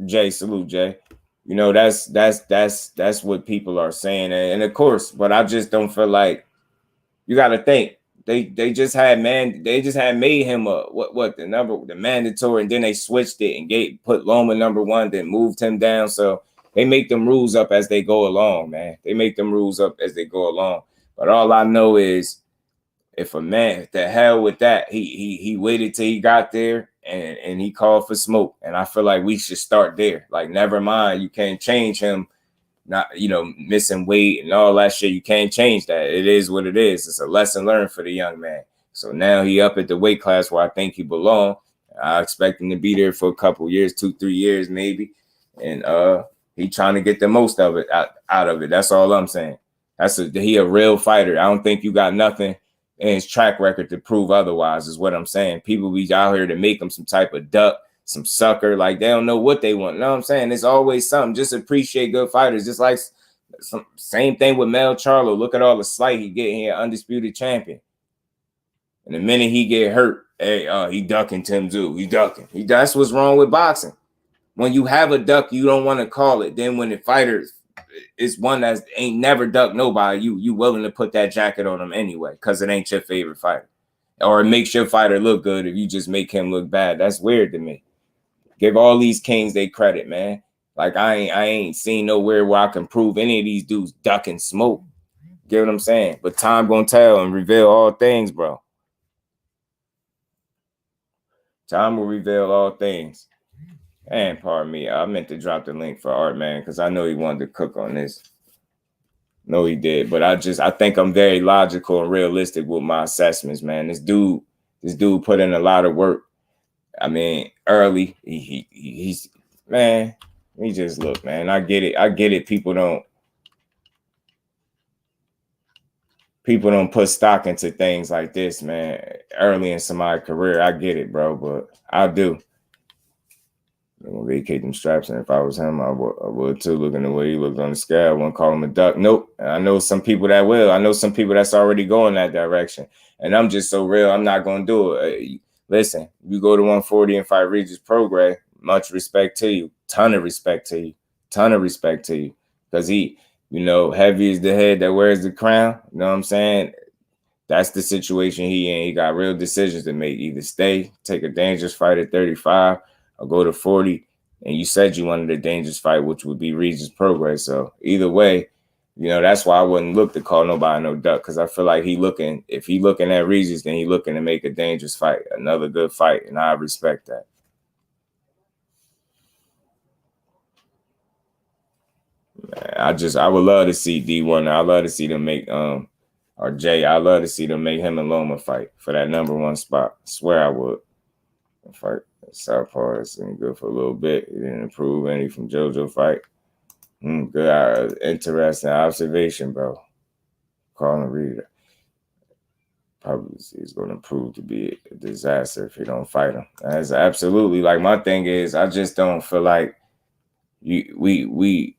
Jay, salute, Jay. That's what people are saying. And of course, but I just don't feel like you got to think they just had made him the mandatory, and then they switched it and put Loma number 1, then moved him down. So they make them rules up as they go along, man. They make them rules up as they go along. But all I know is if a man, the hell with that, he waited till he got there and he called for smoke. And I feel like we should start there. Like, never mind, you can't change him, not, missing weight and all that shit. You can't change that. It is what it is. It's a lesson learned for the young man. So now he up at the weight class where I think he belong. I expect him to be there for a couple years, 2-3 years maybe. And he trying to get the most of it out of it. That's all I'm saying. He a real fighter. I don't think you got nothing in his track record to prove otherwise, is what I'm saying. People be out here to make him some type of duck, some sucker, like they don't know what they want. You know what I'm saying? It's always something. Just appreciate good fighters. Just like same thing with Mel Charlo. Look at all the slight he get here, undisputed champion. And the minute he get hurt, hey, he ducking Tim Tszyu. He ducking. That's what's wrong with boxing. When you have a duck, you don't want to call it. Then when the fighters, it's one that ain't never ducked nobody, you willing to put that jacket on them anyway because it ain't your favorite fighter. Or it makes your fighter look good if you just make him look bad. That's weird to me. Give all these kings they credit, man. Like, I ain't seen nowhere where I can prove any of these dudes ducking smoke. Get what I'm saying? But time gonna tell and reveal all things, bro. Time will reveal all things. And pardon me, I meant to drop the link for Art, man, because I know he wanted to cook on this. No, he did. But I think I'm very logical and realistic with my assessments, man. This dude put in a lot of work. I mean, early, he's man, he just look, man. I get it. People don't. people don't put stock into things like this, man. Early in somebody's career, I get it, bro, but I do. I'm gonna vacate them straps, and if I was him, I would too. Looking the way he looked on the scale, I wouldn't call him a duck. Nope. And I know some people that will. I know some people that's already going that direction. And I'm just so real, I'm not gonna do it. Listen, you go to 140 and fight Regis Prograis, much respect to you. Ton of respect to you. Ton of respect to you. Because he, heavy is the head that wears the crown. You know what I'm saying? That's the situation he in. He got real decisions to make. Either stay, take a dangerous fight at 35, or go to 40. And you said you wanted a dangerous fight, which would be Regis Prograis. So either way, that's why I wouldn't look to call nobody no duck, because I feel like if he looking at Regis, then he looking to make a dangerous fight, another good fight, and I respect that. Man, I would love to see D1. I love to see them make or Jay. I love to see them make him and Loma fight for that #1 spot. I swear I would. Fight Southpaw has been good for a little bit. He didn't improve any from JoJo fight. Good, interesting observation, bro. Colin Reed probably is going to prove to be a disaster if you don't fight him. That's absolutely, like, my thing is, I just don't feel like we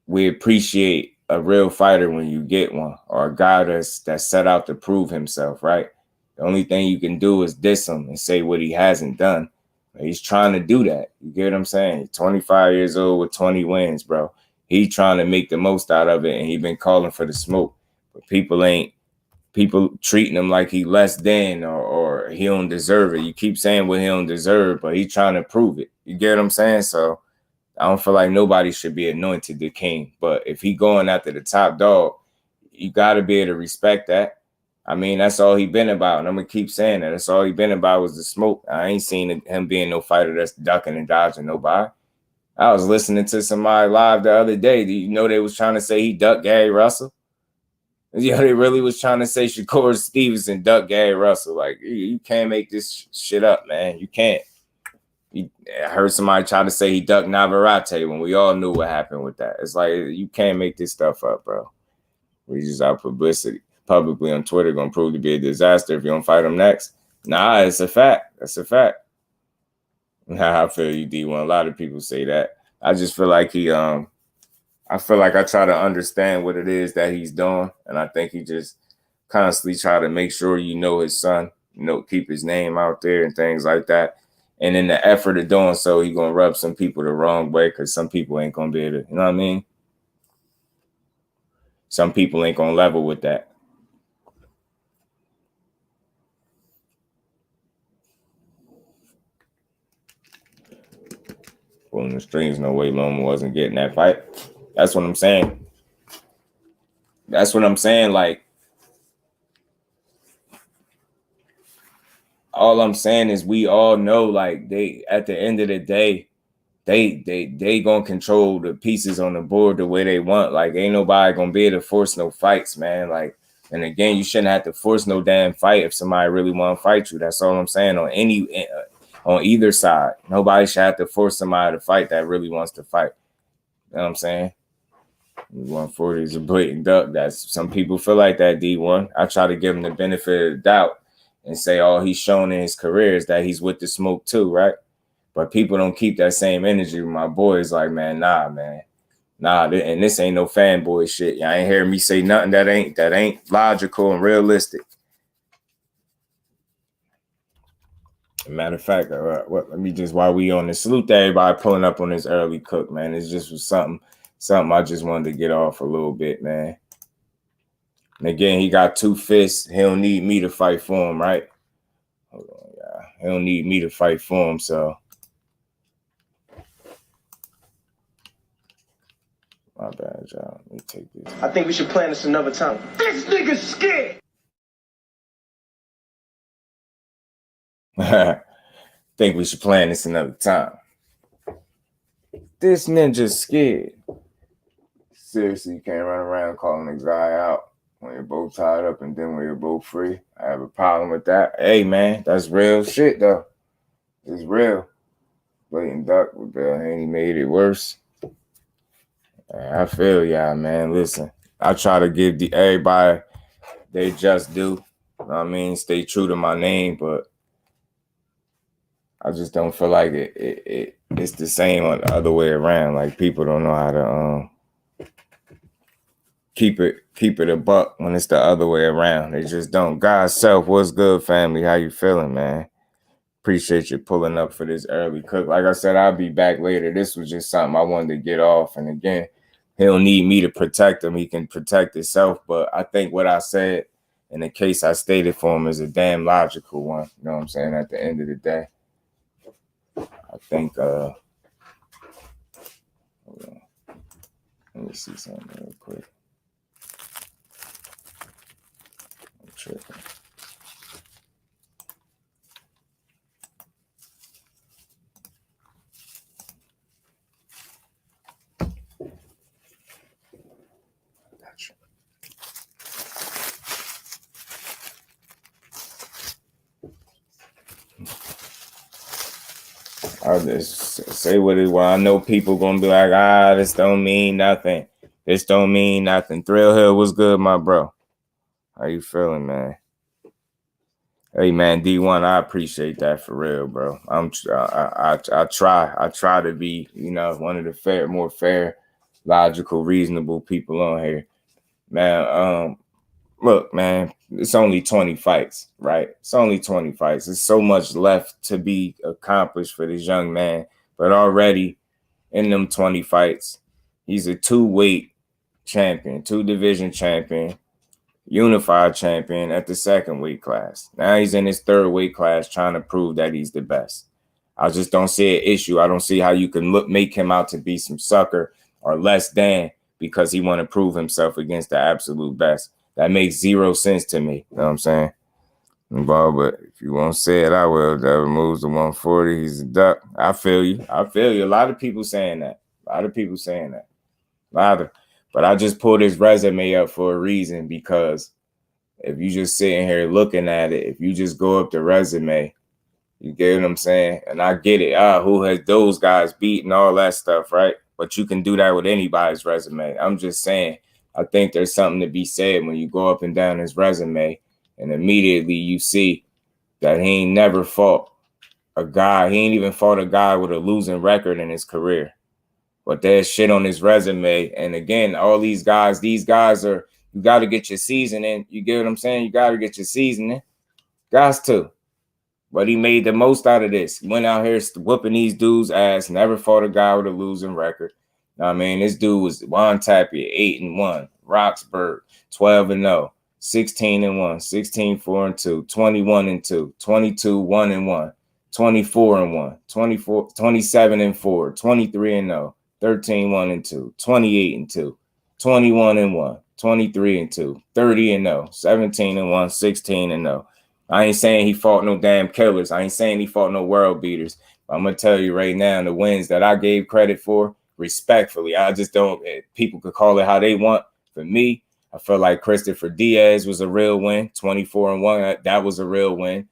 appreciate a real fighter when you get one, or a guy that's set out to prove himself, right? The only thing you can do is diss him and say what he hasn't done. He's trying to do that. You get what I'm saying? He's 25 years old with 20 wins, bro. He's trying to make the most out of it, and he been calling for the smoke. But people treating him like he less than, or he don't deserve it. You keep saying what he don't deserve, but he's trying to prove it. You get what I'm saying? So I don't feel like nobody should be anointed the king. But if he going after the top dog, you got to be able to respect that. I mean, that's all he been about. And I'm going to keep saying that. That's all he been about was the smoke. I ain't seen him being no fighter that's ducking and dodging nobody. I was listening to somebody live the other day. Do you know they was trying to say he ducked Gary Russell? Yeah, they really was trying to say Shakur Stevenson ducked Gary Russell. Like, you can't make this shit up, man. You can't. I heard somebody try to say he ducked Navarrete when we all knew what happened with that. It's like, you can't make this stuff up, bro. We just out publicity. Publicly on Twitter going to prove to be a disaster if you don't fight him next. Nah, it's a fact. That's a fact. I feel you, D1. A lot of people say that. I just feel like I feel like I try to understand what it is that he's doing, and I think he just constantly try to make sure his son, keep his name out there and things like that. And in the effort of doing so, he's going to rub some people the wrong way, because some people ain't going to be able to, you know what I mean? Some people ain't going to level with that. Pulling the strings, no way Loma wasn't getting that fight. That's what I'm saying. Like, all I'm saying is we all know, like, they, at the end of the day, they gonna control the pieces on the board the way they want. Like, ain't nobody gonna be able to force no fights, man. Like, and again, you shouldn't have to force no damn fight if somebody really want to fight you. That's all I'm saying. On either side, nobody should have to force somebody to fight that really wants to fight. You know what I'm saying? 140 is a blatant duck. That's, some people feel like that, D1. I try to give him the benefit of the doubt and say all he's shown in his career is that he's with the smoke too, right? But people don't keep that same energy. My boys like, man, nah, and this ain't no fanboy shit. Y'all ain't hearing me say nothing that ain't logical and realistic. Matter of fact, let me just, while we on this, salute to everybody pulling up on this early cook, man. It's just was something I just wanted to get off a little bit, man. And again, he got 2 fists. He don't need me to fight for him, right? Hold on, yeah. He don't need me to fight for him, so. My bad, y'all. Let me take this. I think we should plan this another time. This nigga's scared. Think we should plan this another time. This ninja's scared. Seriously, you can't run around calling a guy out when you're both tied up and then when you're both free. I have a problem with that. Hey, man, that's real shit, though. It's real. Blatant duck with Bill Haney made it worse. I feel y'all, man. Listen, I try to give everybody they just do. I mean, stay true to my name, but I just don't feel like it's the same on the other way around. Like people don't know how to keep it a buck when it's the other way around. They just don't. God's self, what's good, family? How you feeling, man? Appreciate you pulling up for this early cook. Like I said, I'll be back later. This was just something I wanted to get off. And again, he don't need me to protect him. He can protect himself. But I think what I said in the case I stated for him is a damn logical one. You know what I'm saying? At the end of the day, I think, hold on. Let me see something real quick. I'm tripping. I'll just say what it was. I know people gonna be like, this don't mean nothing. This don't mean nothing. Thrill Hill was good, my bro. How you feeling, man? Hey, man, D1, I appreciate that for real, bro. I try to be, one of the more fair, logical, reasonable people on here, man. Look, man, it's only 20 fights, right? It's only 20 fights. There's so much left to be accomplished for this young man. But already in them 20 fights, he's a 2-weight champion, 2-division champion, unified champion at the 2nd weight class. Now he's in his 3rd weight class trying to prove that he's the best. I just don't see an issue. I don't see how you can make him out to be some sucker or less than because he want to prove himself against the absolute best. That makes 0 sense to me. You know what I'm saying? But if you won't say it, I will. That removes the 140. He's a duck. I feel you. A lot of people saying that. But I just pulled his resume up for a reason, because if you just sitting here looking at it, if you just go up the resume, you get what I'm saying? And I get it. Who has those guys beat and all that stuff, right? But you can do that with anybody's resume. I'm just saying, I think there's something to be said when you go up and down his resume and immediately you see that he ain't never fought a guy. He ain't even fought a guy with a losing record in his career. But there's shit on his resume. And again, all these guys are, you got to get your seasoning. You get what I'm saying? You got to get your seasoning. Guys too. But he made the most out of this. Went out here whooping these dudes' ass. Never fought a guy with a losing record. I mean, this dude was Juan Tapia, 8-1, Roxburgh, 12-0, 16-1, 16-4-2, 21-2, 22-1-1, 24-1, 27-4, 23-0, 13-1-2, 28-2, 21-1, 23-2, 30-0, 17-1, 16-0. I ain't saying he fought no damn killers. I ain't saying he fought no world beaters. But I'm gonna tell you right now, the wins that I gave credit for, respectfully, I just don't. People could call it how they want. For me, I felt like Christopher Diaz was a real win, 24-1. That was a real win.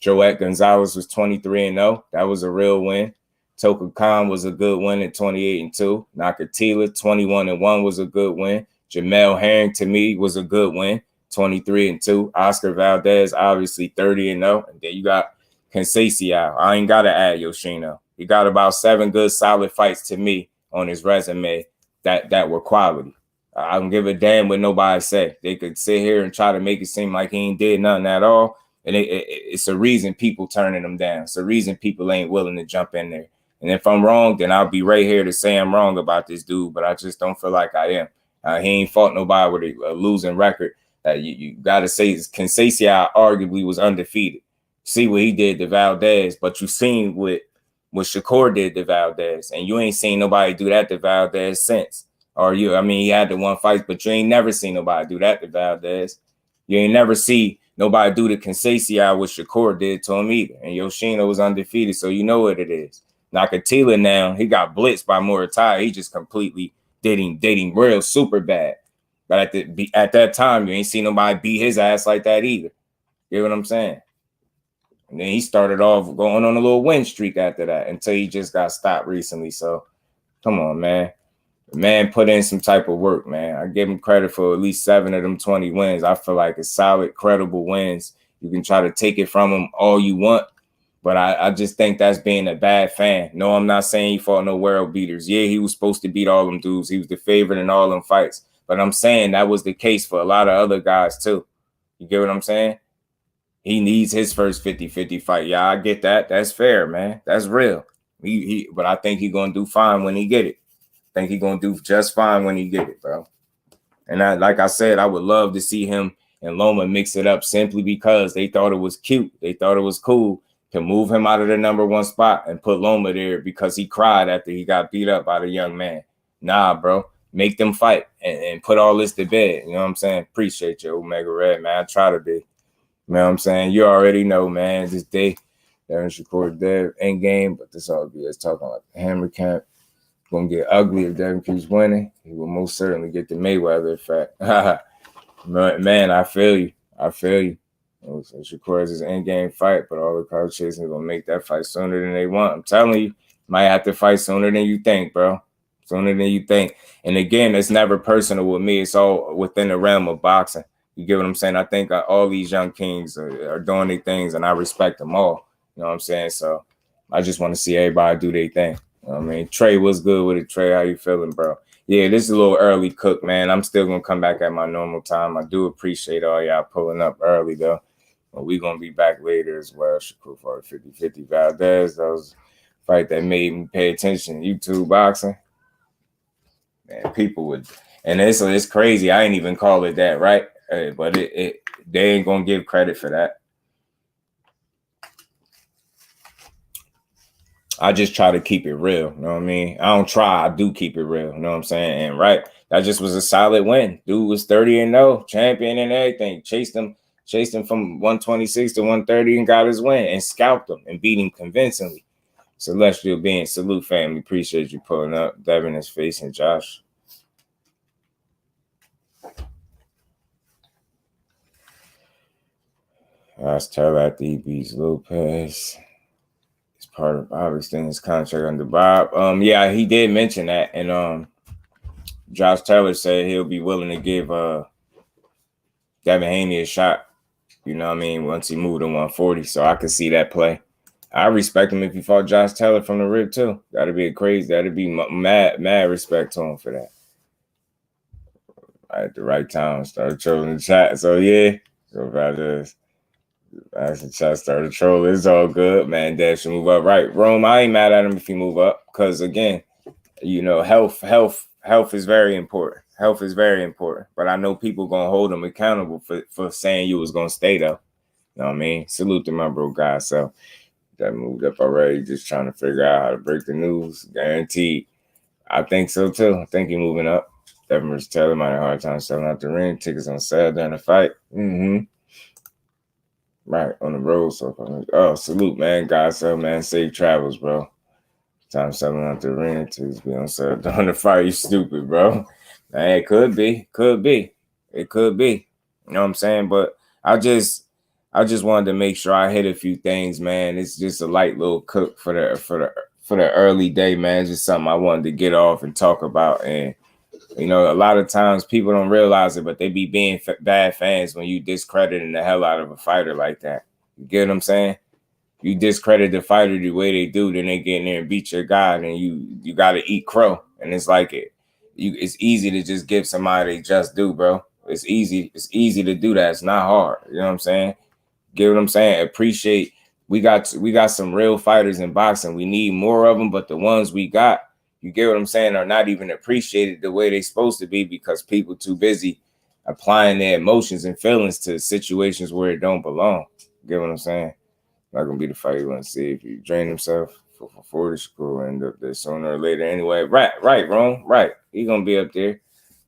Joette Gonzalez was 23-0. That was a real win. Toka Khan was a good win at 28-2. Nakatila, 21-1 was a good win. Jamel Herring, to me, was a good win, 23-2. Oscar Valdez, obviously 30-0. And then you got Conceição. I ain't got to add Yoshino. He got about 7 good, solid fights to me on his resume that were quality. I don't give a damn what nobody say. They could sit here and try to make it seem like he ain't did nothing at all. And it's a reason people turning him down. It's a reason people ain't willing to jump in there. And if I'm wrong, then I'll be right here to say I'm wrong about this dude. But I just don't feel like I am. He ain't fought nobody with a losing record. You got to say Conceição arguably was undefeated. See what he did to Valdez, but you seen what Shakur did to Valdez, and you ain't seen nobody do that to Valdez since. He had the 1 fight, but you ain't never seen nobody do that to Valdez. You ain't never see nobody do the Conceição what Shakur did to him either. And Yoshino was undefeated, so you know what it is. Nakatila now, he got blitzed by Muay. He just completely did him real super bad. But at that time, you ain't seen nobody beat his ass like that either. You know what I'm saying? And then he started off going on a little win streak after that until he just got stopped recently. So, come on, man. The man put in some type of work, man. I give him credit for at least 7 of them 20 wins. I feel like it's solid, credible wins. You can try to take it from him all you want, but I just think that's being a bad fan. No, I'm not saying he fought no world beaters. Yeah, he was supposed to beat all them dudes. He was the favorite in all them fights. But I'm saying that was the case for a lot of other guys too. You get what I'm saying? He needs his first 50-50 fight. Yeah, I get that. That's fair, man. That's real. But I think he's going to do fine when he get it. I think he's going to do just fine when he get it, bro. And like I said, I would love to see him and Loma mix it up simply because they thought it was cute. They thought it was cool to move him out of the #1 spot and put Loma there because he cried after he got beat up by the young man. Nah, bro. Make them fight and put all this to bed. You know what I'm saying? Appreciate you, Omega Red, man. I try to be. You know what I'm saying? You already know, man. This day, Darren Shakur Dev end game, but this all good. It's talking like the Hammer Camp. Gonna get ugly if Devin keeps winning. He will most certainly get the Mayweather effect. Man, I feel you. I feel you. So Shakur is his end game fight, but all the crowd chasing are gonna make that fight sooner than they want. I'm telling you, might have to fight sooner than you think, bro. Sooner than you think. And again, it's never personal with me. It's all within the realm of boxing. You get what I'm saying? I think all these young kings are doing their things, and I respect them all. You know what I'm saying? So I just want to see everybody do their thing. You know what I mean? Trey, what's good with it? Trey, how you feeling, bro? Yeah, this is a little early cook, man. I'm still going to come back at my normal time. I do appreciate all y'all pulling up early, though. But we're going to be back later as well. Shakur for 50-50 Valdez. That was a fight that made me pay attention. YouTube boxing. Man, people would, and it's crazy. I ain't even call it that, right? But they ain't going to give credit for that. I just try to keep it real. You know what I mean? I don't try. I do keep it real. You know what I'm saying? And right, that just was a solid win. Dude was 30-0, champion and everything. Chased him from 126 to 130 and got his win and scalped him and beat him convincingly. Celestial being, salute family. Appreciate you pulling up. Devin is facing Josh. Josh Taylor after he beats Lopez. Part of Bob extending his contract under Bob. Yeah, he did mention that, and Josh Taylor said he'll be willing to give Devin Haney a shot. You know what I mean? Once he moved to 140, so I could see that play. I respect him if he fought Josh Taylor from the rib too. That'd be mad respect to him for that. At the right time, started trolling the chat. So yeah, so if I just. As the chat started trolling, it's all good, man. Dad should move up, right? Rome, I ain't mad at him if he move up, because again, you know, health is very important. Health is very important, but I know people gonna hold him accountable for saying you was gonna stay though. You know what I mean? Salute to my bro guy. So that moved up already. Just trying to figure out how to break the news. Guaranteed. I think so too. I think he moving up. Devin Taylor might have a hard time selling out the ring. Tickets on sale during the fight. Right, on the road. So, salute, man. God, so, man, safe travels, bro. Time selling out the arena to be on sale during the fight. You stupid, bro. Man, it could be. It could be. You know what I'm saying? But I just wanted to make sure I hit a few things, man. It's just a light little cook for the early day, man. It's just something I wanted to get off and talk about. And you know, a lot of times people don't realize it, but they be being bad fans when you discrediting the hell out of a fighter like that. You get what I'm saying? You discredit the fighter the way they do, then they get in there and beat your guy, and you got to eat crow. And it's like it's easy to just give somebody just due, bro. It's easy. It's easy to do that. It's not hard. You know what I'm saying? Get what I'm saying? Appreciate. We got some real fighters in boxing. We need more of them, but the ones we got, you get what I'm saying, are not even appreciated the way they're supposed to be because people too busy applying their emotions and feelings to situations where it don't belong. You get what I'm saying? Not gonna be the fight you want to see. If you drain himself for 40, Shakur will end up there sooner or later anyway. Right, Rome. Right. He gonna be up there.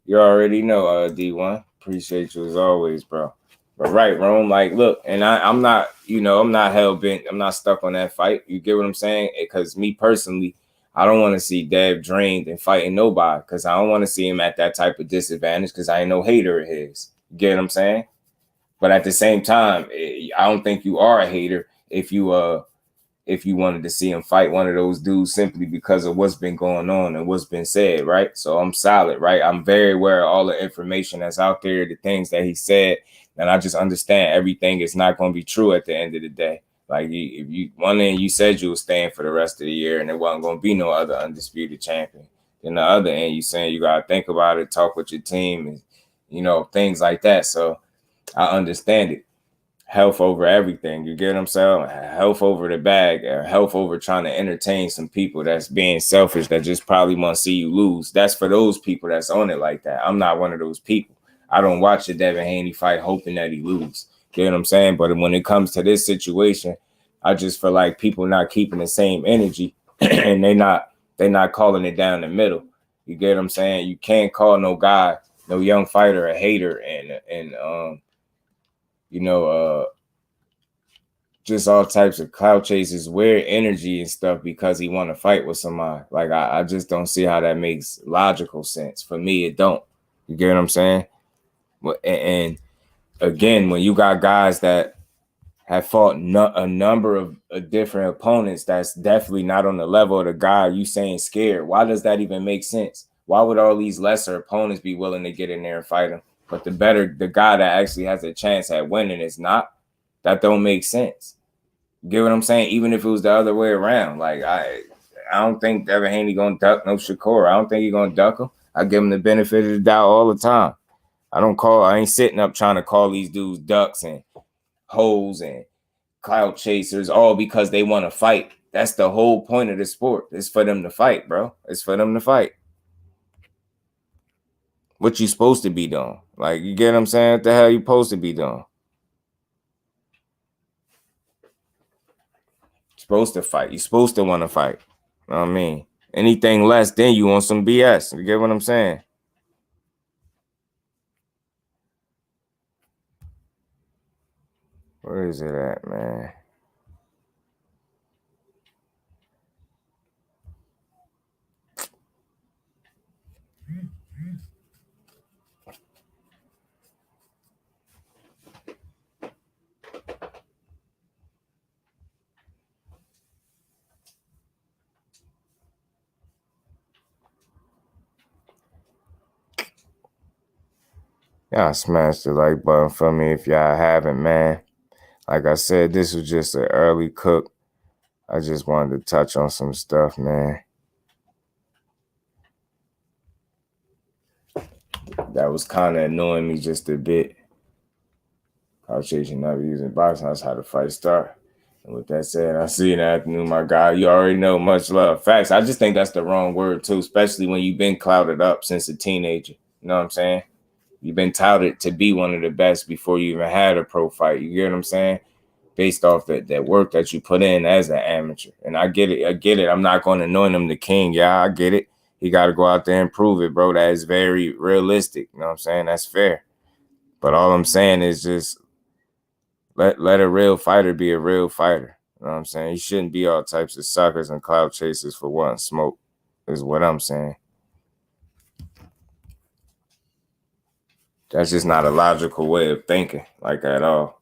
You already know, D1. Appreciate you as always, bro. But right, Rome, like, look, and I'm not, I'm not hell-bent. I'm not stuck on that fight. You get what I'm saying? Because me personally, I don't want to see Dev drained and fighting nobody because I don't want to see him at that type of disadvantage because I ain't no hater of his. You get what I'm saying? But at the same time, I don't think you are a hater if you if you wanted to see him fight one of those dudes simply because of what's been going on and what's been said, right? So I'm solid, right? I'm very aware of all the information that's out there, the things that he said, and I just understand everything is not going to be true at the end of the day. Like, if you one end you said you were staying for the rest of the year and there wasn't going to be no other undisputed champion. Then the other end you saying you got to think about it, talk with your team, and you know, things like that. So I understand it. Health over everything. You get what I'm saying? Health over the bag, or health over trying to entertain some people that's being selfish, that just probably want to see you lose. That's for those people that's on it like that. I'm not one of those people. I don't watch a Devin Haney fight hoping that he lose. You get what I'm saying? But when it comes to this situation, I just feel like people not keeping the same energy and they not calling it down the middle. You get what I'm saying? You can't call no guy, no young fighter, a hater and you know, just all types of clout chases, weird energy and stuff because he want to fight with somebody. Like, I just don't see how that makes logical sense. For me, it don't. You get what I'm saying? And again, when you got guys that have fought a number of different opponents that's definitely not on the level of the guy you saying scared, why does that even make sense? Why would all these lesser opponents be willing to get in there and fight him? But the guy that actually has a chance at winning is not. That don't make sense. You get what I'm saying? Even if it was the other way around. Like, I don't think Devin Haney gonna duck no Shakur. I don't think he's gonna duck him. I give him the benefit of the doubt all the time. I ain't sitting up trying to call these dudes ducks and hoes and clout chasers all because they want to fight. That's the whole point of the sport. It's for them to fight, bro. It's for them to fight. What you supposed to be doing? Like, you get what I'm saying? What the hell you supposed to be doing? You're supposed to fight. You're supposed to want to fight. You know what I mean? Anything less, then you want some BS. You get what I'm saying? Where is it at, man? Y'all smash the like button for me if y'all haven't, man. Like I said, this was just an early cook. I just wanted to touch on some stuff, man. That was kind of annoying me just a bit. Couch chasing, never using boxing. That's how the fight start. And with that said, I see you in the afternoon, my guy. You already know, much love. Facts. I just think that's the wrong word, too, especially when you've been clouded up since a teenager. You know what I'm saying? You've been touted to be one of the best before you even had a pro fight. You get what I'm saying? Based off that work that you put in as an amateur. And I get it. I'm not going to anoint him the king. Yeah, I get it. He got to go out there and prove it, bro. That is very realistic. You know what I'm saying? That's fair. But all I'm saying is just let a real fighter be a real fighter. You know what I'm saying? You shouldn't be all types of suckers and clout chasers for wanting smoke, is what I'm saying. That's just not a logical way of thinking, like, at all.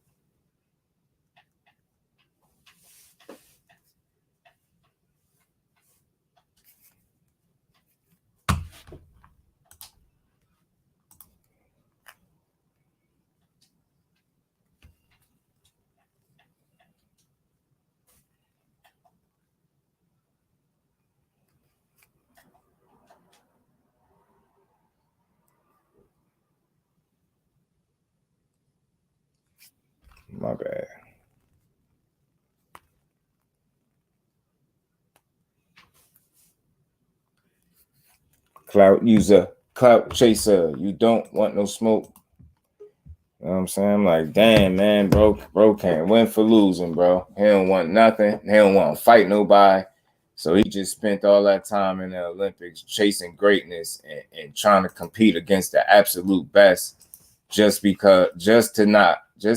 My bad. Clout user, clout chaser. You don't want no smoke. You know what I'm saying? I'm like, damn, man, bro can't win for losing, bro. He don't want nothing. He don't want to fight nobody. So he just spent all that time in the Olympics chasing greatness and trying to compete against the absolute best just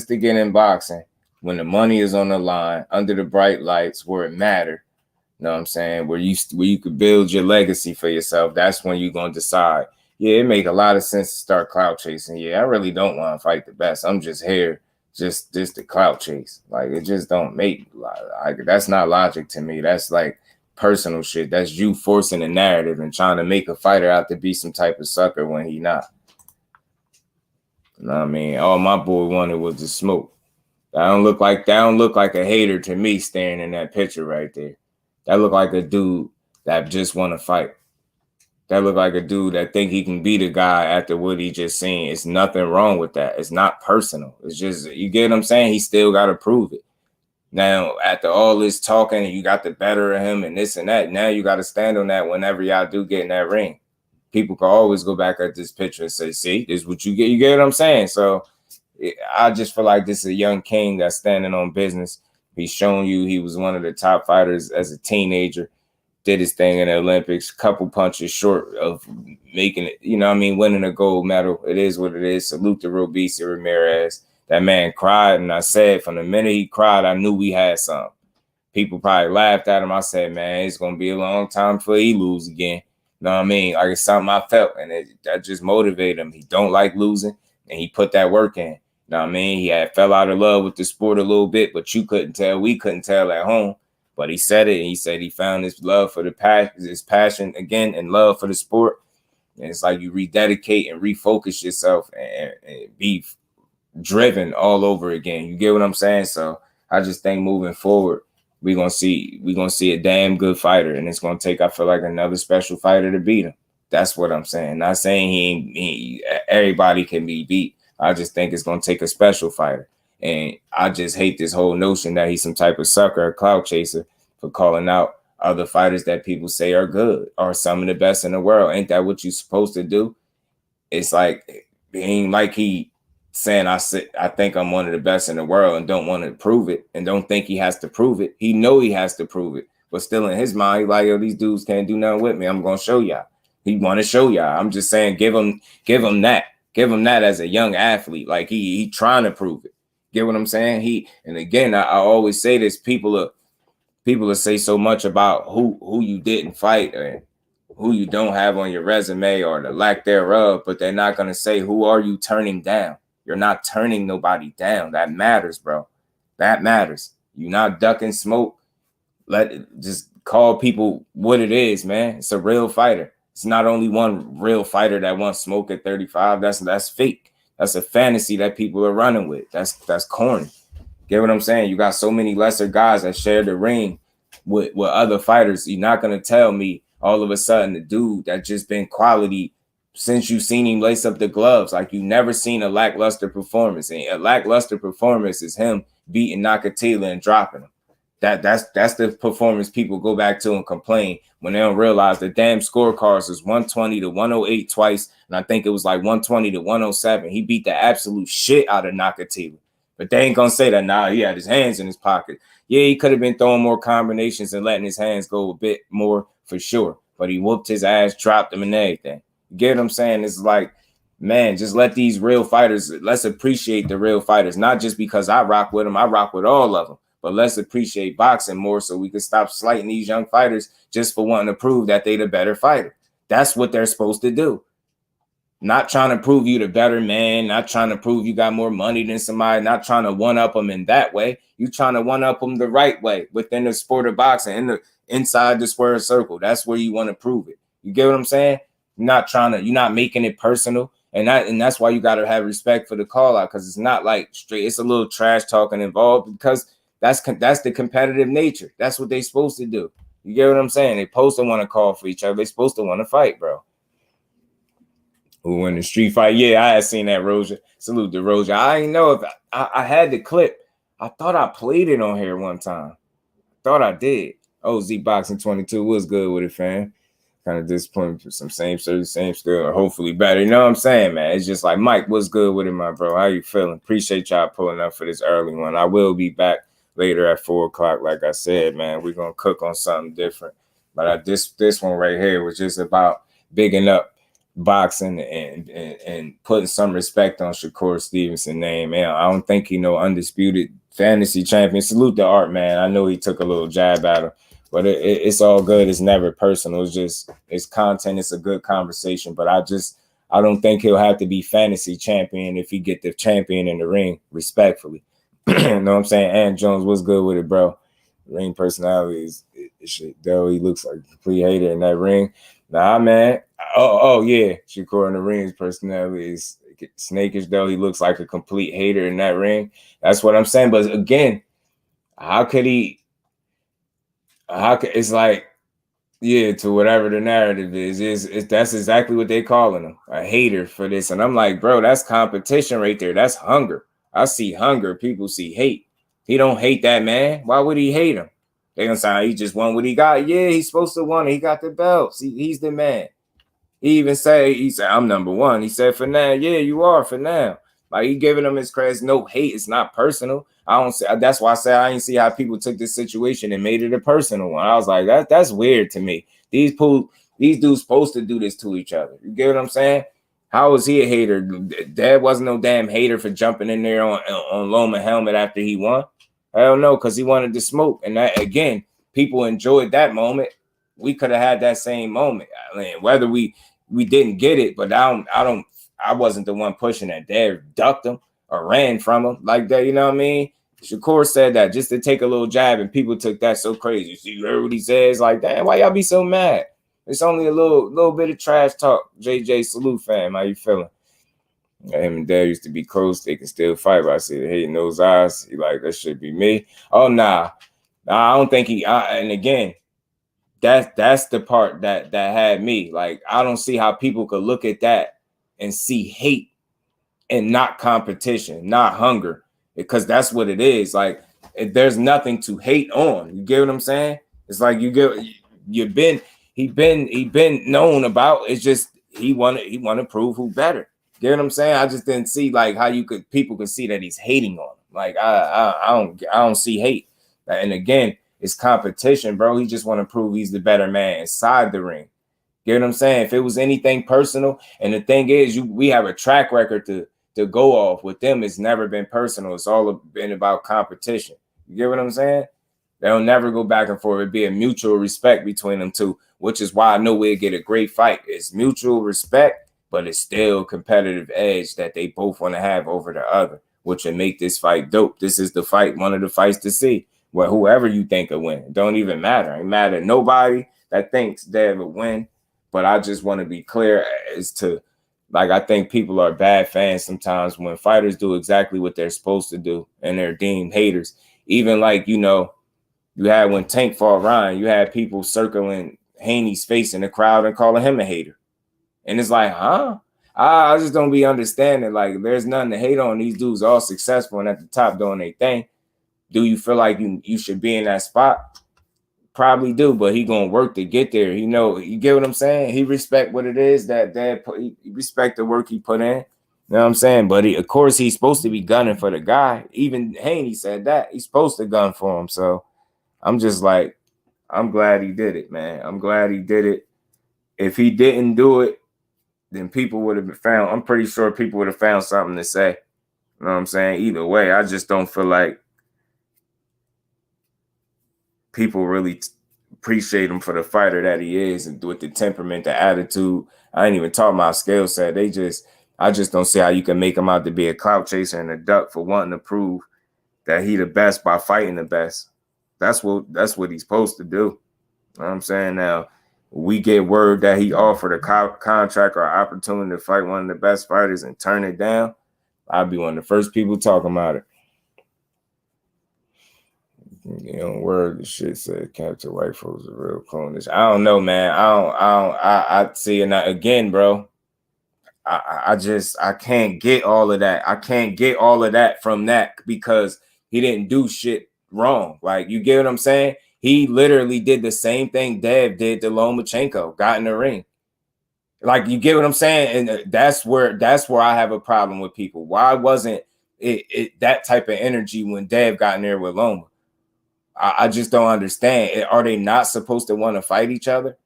to get in boxing when the money is on the line, under the bright lights, where it matters. You know what I'm saying? Where you could build your legacy for yourself. That's when you're going to decide. Yeah, it make a lot of sense to start clout chasing. Yeah, I really don't want to fight the best. I'm just here just the clout chase. Like, it just don't make, like, that's not logic to me. That's like personal shit. That's you forcing a narrative and trying to make a fighter out to be some type of sucker when he not. You know what I mean? All my boy wanted was the smoke. That don't look like a hater to me staring in that picture right there. That look like a dude that just want to fight. That look like a dude that think he can be the guy after what he just seen. It's nothing wrong with that. It's not personal. It's just, you get what I'm saying? He still got to prove it. Now, after all this talking, you got the better of him and this and that. Now you got to stand on that whenever y'all do get in that ring. People can always go back at this picture and say, see, this is what you get. You get what I'm saying? So I just feel like this is a young king that's standing on business. He's shown you he was one of the top fighters as a teenager. Did his thing in the Olympics, couple punches short of making it, you know what I mean, winning a gold medal. It is what it is. Salute to Robeisy Ramirez. That man cried, and I said from the minute he cried, I knew we had something. People probably laughed at him. I said, man, it's going to be a long time before he lose again. You know what I mean? Like, it's something I felt, and that just motivated him. He don't like losing, and he put that work in. You know what I mean? He had fell out of love with the sport a little bit, but you couldn't tell. We couldn't tell at home. But he said it, and he said he found his love for his passion again, and love for the sport. And it's like you rededicate and refocus yourself and be driven all over again. You get what I'm saying? So I just think moving forward, we're gonna see a damn good fighter, and it's gonna take, I feel like, another special fighter to beat him. That's what I'm saying. Not saying everybody can be beat. I just think it's gonna take a special fighter. And I just hate this whole notion that he's some type of sucker or clout chaser for calling out other fighters that people say are good or some of the best in the world. Ain't that what you're supposed to do? It's like, it ain't like he saying, I think I'm one of the best in the world and don't want to prove it and don't think he has to prove it. He know he has to prove it, but still in his mind, he like, yo, these dudes can't do nothing with me. I'm going to show y'all. He want to show y'all. I'm just saying, give him that. Give him that as a young athlete. Like he trying to prove it. Get what I'm saying? And again, I always say this, people will say so much about who you didn't fight and who you don't have on your resume or the lack thereof, but they're not going to say, who are you turning down? You're not turning nobody down. That matters, bro. That matters. You're not ducking smoke. Just call people what it is, man. It's a real fighter. It's not only one real fighter that wants smoke at 35. That's fake. That's a fantasy that people are running with. That's corny. Get what I'm saying? You got so many lesser guys that share the ring with other fighters. You're not going to tell me all of a sudden the dude that just been quality since you've seen him lace up the gloves, like you never seen a lackluster performance. And a lackluster performance is him beating Nakatila and dropping him. That's the performance people go back to and complain when they don't realize the damn scorecards was 120 to 108 twice, and I think it was like 120 to 107. He beat the absolute shit out of Nakatila. But they ain't gonna say that now. He had his hands in his pocket. Yeah, he could have been throwing more combinations and letting his hands go a bit more for sure. But he whooped his ass, dropped him and everything. You get what I'm saying? It's like, man, just let these real fighters, let's appreciate the real fighters. Not just because I rock with them, I rock with all of them. But let's appreciate boxing more so we can stop slighting these young fighters just for wanting to prove that they the better fighter. That's what they're supposed to do. Not trying to prove you the better man, not trying to prove you got more money than somebody, not trying to one-up them in that way. You trying to one-up them the right way within the sport of boxing, inside the square circle. That's where you want to prove it. You get what I'm saying? You're not making it personal. And that's why you got to have respect for the call out, because it's not like straight, it's a little trash talking involved, because that's the competitive nature. That's what they supposed to do. You get what I'm saying? They supposed to want to call for each other. They supposed to want to fight, bro. Who win the street fight? Yeah, I had seen that, Roja. Salute to Roja. I didn't know if I had the clip. I thought I played it on here one time. Thought I did. OZ Boxing 22 was good with it, fam. Kind of disappointed for some same skill, or hopefully better. You know what I'm saying, man? It's just like, Mike, what's good with it, my bro? How you feeling? Appreciate y'all pulling up for this early one. I will be back later at 4 o'clock. Like I said, man, we're going to cook on something different. But this one right here was just about bigging up boxing and putting some respect on Shakur Stevenson name. Man, I don't think he know undisputed fantasy champion. Salute to Art, man. I know he took a little jab at him, but it's all good. It's never personal. It's content. It's a good conversation. But I don't think he'll have to be fantasy champion if he get the champion in the ring, respectfully. You know what I'm saying? And Jones, what's good with it, bro? Ring personality is shit, though. He looks like a complete hater in that ring. Nah, man. Oh yeah. Shakur in the ring's personality is snakish, though. He looks like a complete hater in that ring. That's what I'm saying. But again, how could it's like, yeah, to whatever the narrative is that's exactly what they calling him, a hater for this. And I'm like, bro, that's competition right there. That's hunger. I see hunger. People see hate. He don't hate that man. Why would he hate him? They gonna say he just won what he got. Yeah, he's supposed to win. He got the belts. He's the man. He said, I'm number one. He said, for now, yeah, you are for now. Like, he giving him his credit. No hate. It's not personal. I don't say. That's why I say I didn't see how people took this situation and made it a personal one. I was like, that's weird to me. These dudes supposed to do this to each other. You get what I'm saying? How was he a hater? Dad wasn't no damn hater for jumping in there on Loma helmet after he won. Hell no, because he wanted to smoke. And that, again, people enjoyed that moment. We could have had that same moment. I mean, whether we didn't get it, but I wasn't the one pushing that. Dad ducked him or ran from him like that. You know what I mean? Shakur said that just to take a little jab, and people took that so crazy. You heard what he says? Like, damn, why y'all be so mad? It's only a little bit of trash talk. JJ, salute, fam. How you feeling? Him and Dad used to be close. They can still fight. But I said, hey, in those eyes, he like, that should be me. Oh, nah, I don't think he. And again, that's the part that had me. Like, I don't see how people could look at that and see hate and not competition, not hunger, because that's what it is. Like, there's nothing to hate on. You get what I'm saying? It's like he been known about. It's just he want to prove who better. Get what I'm saying? I just didn't see like how people could see that he's hating on him. Like, I don't see hate. And again, it's competition, bro. He just want to prove he's the better man inside the ring. Get what I'm saying? If it was anything personal, and the thing is, we have a track record to go off with them. It's never been personal. It's all been about competition. You get what I'm saying? They'll never go back and forth. It'd be a mutual respect between them two, which is why I know we'll get a great fight. It's mutual respect, but it's still competitive edge that they both want to have over the other, which will make this fight dope. This is the fight, one of the fights to see. Well, whoever you think will win, it don't even matter. It ain't matter. Nobody that thinks they will win. But I just want to be clear as to, like, I think people are bad fans sometimes when fighters do exactly what they're supposed to do and they're deemed haters. Even like, you know, you had when Tank fought Ryan, you had people circling Haney's face in the crowd and calling him a hater. And it's like, huh? I just don't be understanding. Like, there's nothing to hate on. These dudes all successful and at the top doing their thing. Do you feel like you should be in that spot? Probably do, but he gonna work to get there. You know, you get what I'm saying? He respect what it is that Dad put. He respect the work he put in. You know what I'm saying? But of course, he's supposed to be gunning for the guy. Even Haney said that he's supposed to gun for him. So I'm just like, I'm glad he did it, man. I'm glad he did it. If he didn't do it, then people would have found. I'm pretty sure people would have found something to say. You know what I'm saying? Either way, I just don't feel like people really appreciate him for the fighter that he is, and with the temperament, the attitude. I ain't even talking about skill set. I just don't see how you can make him out to be a clout chaser and a duck for wanting to prove that he the best by fighting the best. That's what he's supposed to do. You know what I'm saying? Now, we get word that he offered a contract or opportunity to fight one of the best fighters and turn it down. I'll be one of the first people talking about it. You know, word the shit said Captain White folks are real clownish. I don't know, man. I see it now again, bro. I can't get all of that. I can't get all of that from that because he didn't do shit wrong. Like, you get what I'm saying? He literally did the same thing Dev did to Lomachenko, got in the ring. Like, you get what I'm saying? And that's where I have a problem with people. Why wasn't it that type of energy when Dev got in there with Loma? I just don't understand. Are they not supposed to want to fight each other?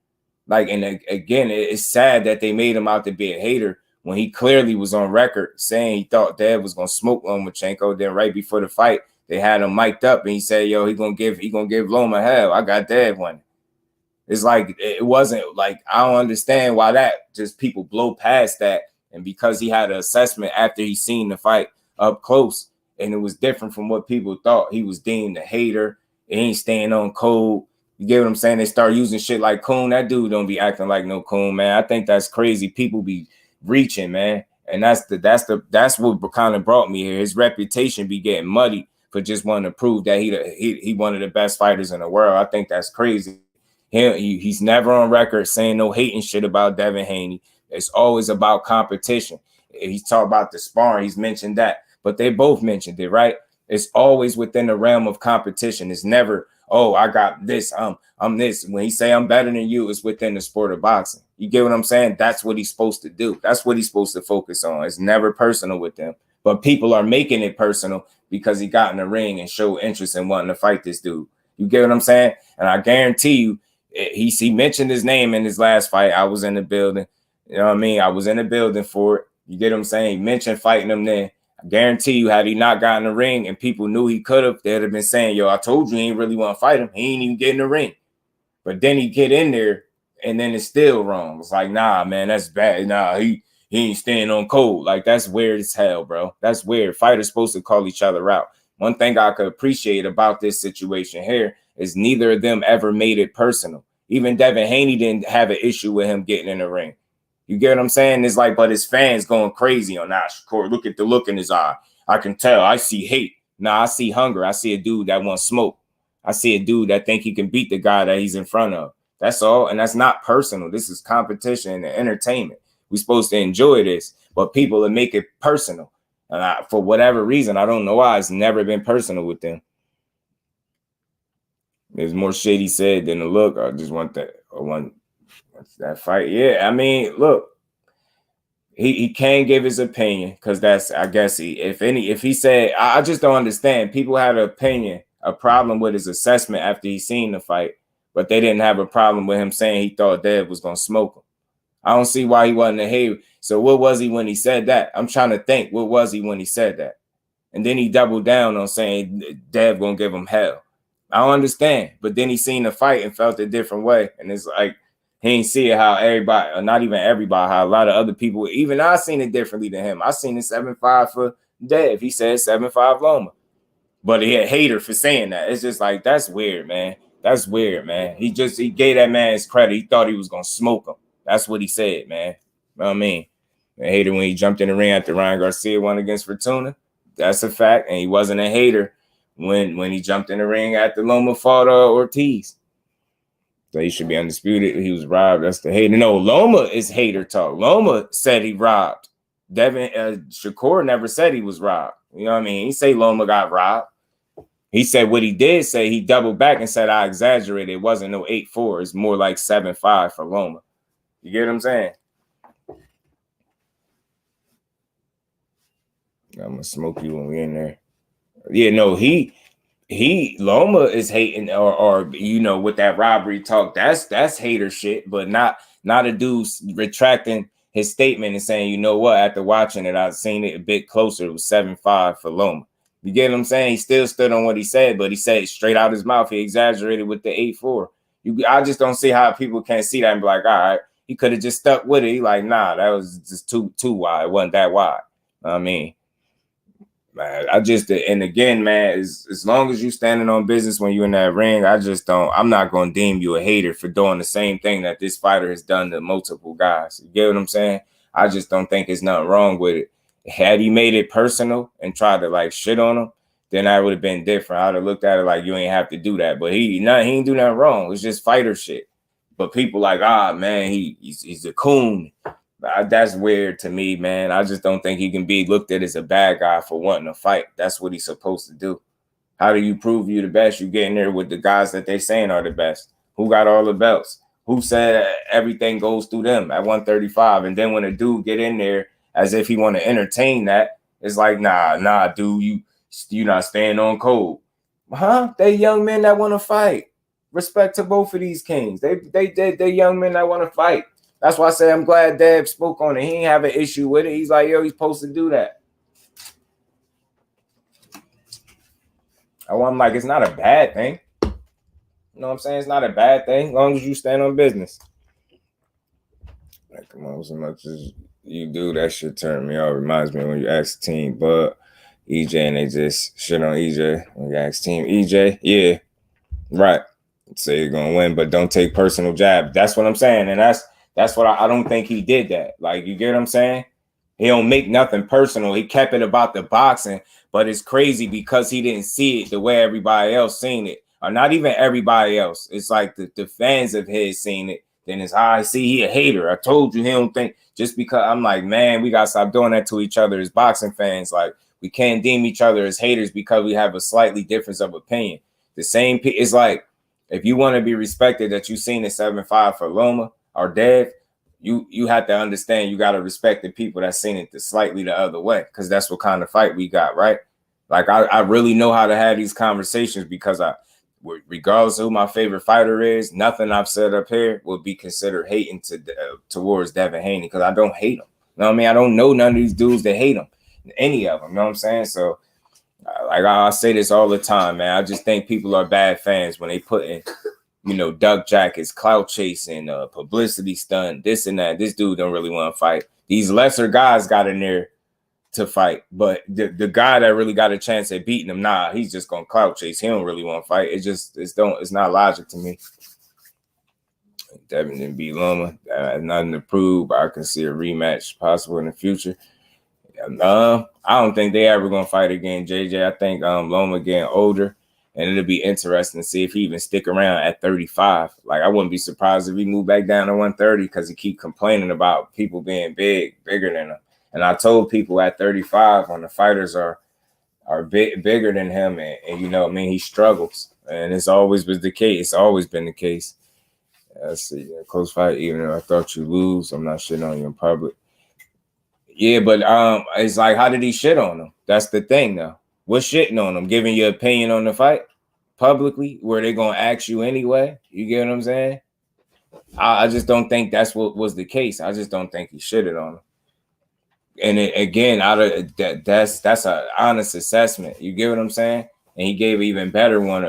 Like, and again, it's sad that they made him out to be a hater when he clearly was on record saying he thought Dev was gonna smoke Lomachenko. Then right before the fight, they had him mic'd up and he said, "Yo, he gonna give Loma hell. I got Dev one." It's like, it wasn't like, I don't understand why that just people blow past that And because he had an assessment after he seen the fight up close, and it was different from what people thought, he was deemed a hater. He ain't staying on code. You get what I'm saying? They start using shit like coon. That dude don't be acting like no coon, man. I think that's crazy. People be reaching, man. And that's what kind of brought me here. His reputation be getting muddy for just wanting to prove that he one of the best fighters in the world. I think that's crazy. He's never on record saying no hating shit about Devin Haney. It's always about competition. He's talked about the sparring. He's mentioned that, but they both mentioned it, right? It's always within the realm of competition. It's never, oh, I got this. I'm this. When he say I'm better than you, it's within the sport of boxing. You get what I'm saying? That's what he's supposed to do. That's what he's supposed to focus on. It's never personal with them. But people are making it personal because he got in the ring and showed interest in wanting to fight this dude. You get what I'm saying? And I guarantee you, he mentioned his name in his last fight. I was in the building. You know what I mean? I was in the building for it. You get what I'm saying? He mentioned fighting him then. I guarantee you, had he not gotten in the ring and people knew he could have, they'd have been saying, yo, I told you he ain't really want to fight him. He ain't even get in the ring. But then he get in there and then it's still wrong. It's like, nah, man, that's bad. Nah, he ain't staying on code. Like, that's weird as hell, bro. That's weird. Fighters supposed to call each other out. One thing I could appreciate about this situation here is neither of them ever made it personal. Even Devin Haney didn't have an issue with him getting in the ring. You get what I'm saying? It's like, but his fans going crazy on that. Shakur, look at the look in his eye. I can tell. I see hate. Nah, I see hunger. I see a dude that wants smoke. I see a dude that think he can beat the guy that he's in front of. That's all. And that's not personal. This is competition and entertainment. We're supposed to enjoy this, but people will make it personal. And for whatever reason, I don't know why, it's never been personal with them. There's more shit he said than the look. I just want that. That fight. Yeah, I mean, look, he can give his opinion because that's, I guess, if he said, I just don't understand. People had an opinion, a problem with his assessment after he seen the fight, but they didn't have a problem with him saying he thought Dev was gonna smoke him. I don't see why he wasn't a hater. So what was he when he said that? I'm trying to think. What was he when he said that? And then he doubled down on saying Dev gonna give him hell. I don't understand. But then he seen the fight and felt a different way. And it's like, he ain't see it how everybody, or not even everybody, how a lot of other people, even I seen it differently than him. I seen it 7-5 for Dev. He said 7-5 Loma. But he had hater for saying that. It's just like, that's weird, man. That's weird, man. He gave that man his credit. He thought he was going to smoke him. That's what he said, man. You know what I mean? A hater when he jumped in the ring after Ryan Garcia won against Fortuna. That's a fact. And he wasn't a hater when he jumped in the ring after Loma fought Ortiz. So he should be undisputed. He was robbed. That's the hater. No, Loma is hater talk. Loma said he robbed. Shakur never said he was robbed. You know what I mean? He say Loma got robbed. He said what he did say, he doubled back and said, I exaggerated. It wasn't no 8-4. It's more like 7-5 for Loma. You get what I'm saying? I'm going to smoke you when we in there. Yeah, no, Loma is hating or you know, with that robbery talk, that's hater shit, but not a dude retracting his statement and saying, you know what, after watching it, I've seen it a bit closer. It was 7-5 for Loma. You get what I'm saying? He still stood on what he said, but he said straight out his mouth. He exaggerated with the 8-4. I just don't see how people can't see that and be like, all right, he could have just stuck with it. He like, nah, that was just too wide. It wasn't that wide. I mean, man, and again, man, as long as you standing on business when you're in that ring, I'm not going to deem you a hater for doing the same thing that this fighter has done to multiple guys. You get what I'm saying? I just don't think there's nothing wrong with it. Had he made it personal and tried to like shit on him, then I would have been different. I'd have looked at it like, you ain't have to do that. But he ain't do nothing wrong. It's just fighter shit. But people like, man, he's a coon. That's weird to me, man. I just don't think he can be looked at as a bad guy for wanting to fight. That's what he's supposed to do. How do you prove you the best? You get in there with the guys that they saying are the best. Who got all the belts? Who said everything goes through them at 135? And then when a dude get in there as if he want to entertain that, it's like, nah, dude, you not staying on code. Huh? They young men that want to fight. Respect to both of these kings. They young men that want to fight. That's why I say I'm glad Deb spoke on it. He ain't have an issue with it. He's like, yo, he's supposed to do that. I'm like, it's not a bad thing. You know what I'm saying? It's not a bad thing as long as you stand on business. Like, come on, as much as you do, that shit turn me off. Reminds me when you ask Team Bud, EJ, and they just shit on EJ. When you ask Team EJ, yeah, right. Say you're gonna win, but don't take personal jab. That's what I'm saying, and that's what I don't think he did that. Like, you get what I'm saying? He don't make nothing personal. He kept it about the boxing, but it's crazy because he didn't see it the way everybody else seen it, or not even everybody else. It's like the fans of his seen it. Then it's I see he a hater. I told you he don't think just because I'm like, man, we gotta stop doing that to each other as boxing fans. Like, we can't deem each other as haters because we have a slightly difference of opinion. The same it's like if you want to be respected that you seen the 7-5 for Loma or Dev, you have to understand you got to respect the people that seen it slightly the other way, because that's what kind of fight we got, right? Like, I really know how to have these conversations because regardless of who my favorite fighter is, nothing I've said up here would be considered hating towards Devin Haney, because I don't hate him. You know what I mean? I don't know none of these dudes that hate him, any of them. You know what I'm saying? So, like I say this all the time, man. I just think people are bad fans when they put in, duck jackets, clout chasing, publicity stunt, this and that. This dude don't really want to fight. These lesser guys got in there to fight, but the guy that really got a chance at beating him, he's just gonna clout chase. He don't really want to fight. It's not logic to me. Devin didn't beat Loma. Nothing to prove. I can see a rematch possible in the future. I don't think they ever gonna fight again, JJ. I think Loma getting older, and it'll be interesting to see if he even stick around at 35. Like, I wouldn't be surprised if he moved back down to 130 because he keep complaining about people being bigger than him. And I told people at 35 when the fighters are bigger than him, and he struggles, and it's always was the case. It's always been the case. Let's see, close fight. Even though I thought you lose, I'm not shitting on you in public. Yeah, but it's like, how did he shit on him? That's the thing, though. What's shitting on him? Giving your opinion on the fight publicly, where they're gonna ask you anyway. You get what I'm saying? I just don't think that's what was the case. I just don't think he shitted on him. And again, that's an honest assessment. You get what I'm saying? And he gave an even better one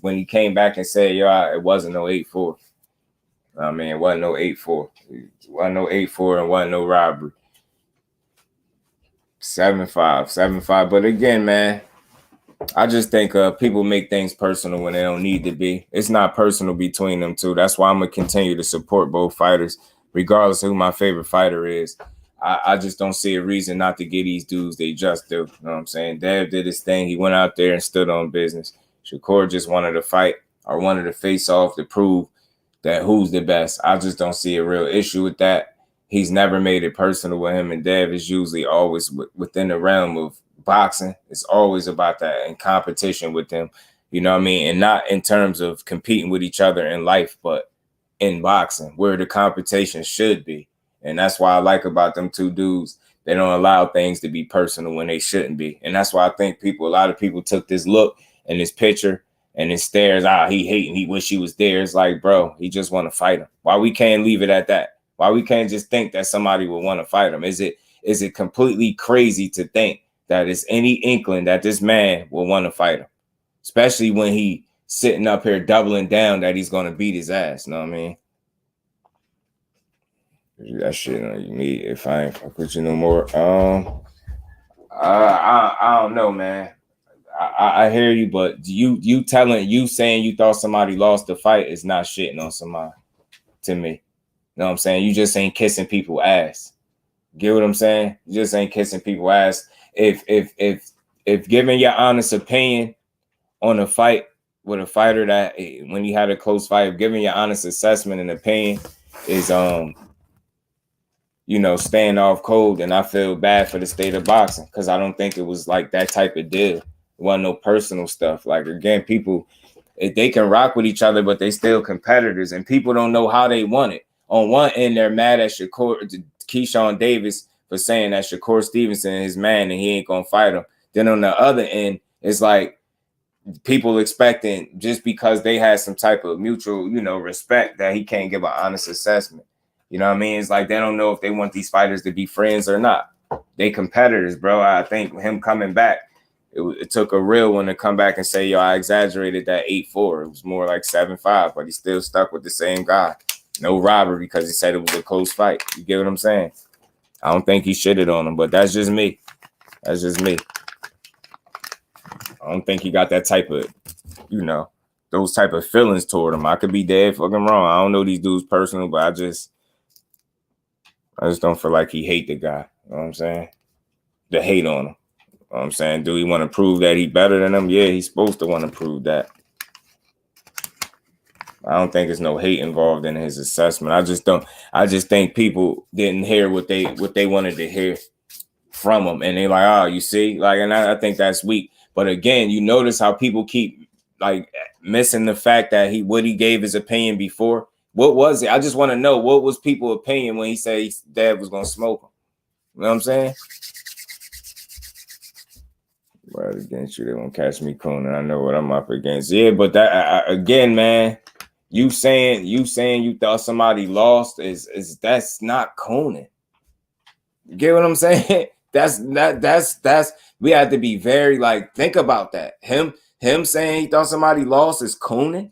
when he came back and said, it wasn't no 8-4. I mean, it wasn't no 8-4. It wasn't no 8-4 and wasn't no robbery. 7-5. But again, man, I just think people make things personal when they don't need to be. It's not personal between them two. That's why I'm going to continue to support both fighters, regardless of who my favorite fighter is. I just don't see a reason not to get these dudes they just do. You know what I'm saying? Dev did his thing. He went out there and stood on business. Shakur just wanted to fight or wanted to face off to prove that who's the best. I just don't see a real issue with that. He's never made it personal with him, and Dev is usually always within the realm of boxing. It's always about that in competition with him, you know what I mean? And not in terms of competing with each other in life, but in boxing, where the competition should be. And that's why I like about them two dudes. They don't allow things to be personal when they shouldn't be. And that's why I think a lot of people took this look and this picture and it stares, he hating, he wish he was there. It's like, bro, he just want to fight him. Why we can't leave it at that? Why we can't just think that somebody would want to fight him? Is it completely crazy to think that it's any inkling that this man will want to fight him? Especially when he sitting up here doubling down that he's going to beat his ass. You know what I mean? That shit on me if I ain't fuck with you no more. I don't know, man. I hear you, but you saying you thought somebody lost the fight is not shitting on somebody to me. You know what I'm saying? You just ain't kissing people ass. Get what I'm saying? You just ain't kissing people ass. If giving your honest opinion on a fight with a fighter that when you had a close fight, giving your honest assessment and opinion is staying off cold, and I feel bad for the state of boxing because I don't think it was like that type of deal. It wasn't no personal stuff. Like, again, people, they can rock with each other, but they still competitors, and people don't know how they want it. On one end, they're mad at Keyshawn Davis for saying that Shakur Stevenson is his man and he ain't gonna fight him. Then on the other end, it's like people expecting just because they had some type of mutual, respect that he can't give an honest assessment. You know what I mean? It's like they don't know if they want these fighters to be friends or not. They competitors, bro. I think him coming back, it took a real one to come back and say, I exaggerated that 8-4. It was more like 7-5, but he still stuck with the same guy. No robbery because he said it was a close fight. You get what I'm saying? I don't think he shitted on him, but that's just me. That's just me. I don't think he got that type of, those type of feelings toward him. I could be dead fucking wrong. I don't know these dudes personal, but I just don't feel like he hate the guy. You know what I'm saying? The hate on him. You know what I'm saying? Do he want to prove that he better than him? Yeah, he's supposed to want to prove that. I don't think there's no hate involved in his assessment. I just think people didn't hear what they wanted to hear from him. And they like, oh, you see? Like, and I think that's weak. But again, you notice how people keep like missing the fact that he gave his opinion before. What was it? I just want to know, what was people's opinion when he said his dad was gonna smoke him? You know what I'm saying? Right against you, they won't catch me cooning. I know what I'm up against. Yeah, but that again, man. You saying you thought somebody lost that's not cooning. You get what I'm saying? That's we have to be very like, think about that. Him saying he thought somebody lost is cooning.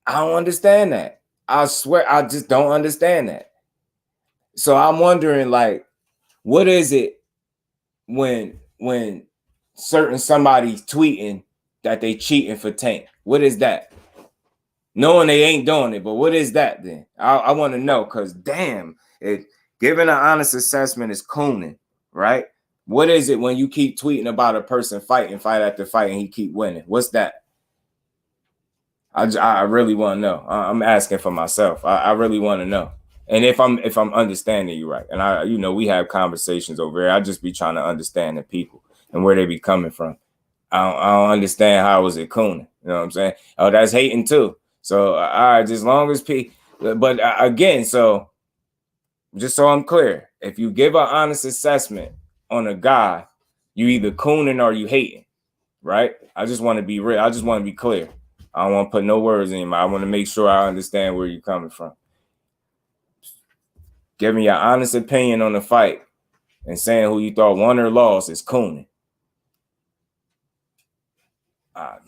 I don't understand that. I swear I just don't understand that. So I'm wondering, like, what is it when certain somebody's tweeting that they cheating for Tank? What is that? Knowing they ain't doing it, but what is that then? I want to know, because damn, giving an honest assessment is cooning, right? What is it when you keep tweeting about a person fight after fight and he keep winning? What's that? I really want to know. I'm asking for myself. I really want to know. And if I'm understanding you right, and we have conversations over here, I just be trying to understand the people and where they be coming from. I don't understand how is it cooning. You know what I'm saying? Oh, that's hating too. So, all right, as long as but again, so just so I'm clear, if you give an honest assessment on a guy, you either cooning or you hating, right? I just want to be real. I just want to be clear. I don't want to put no words in your mouth. I want to make sure I understand where you're coming from. Giving your honest opinion on the fight and saying who you thought won or lost is cooning.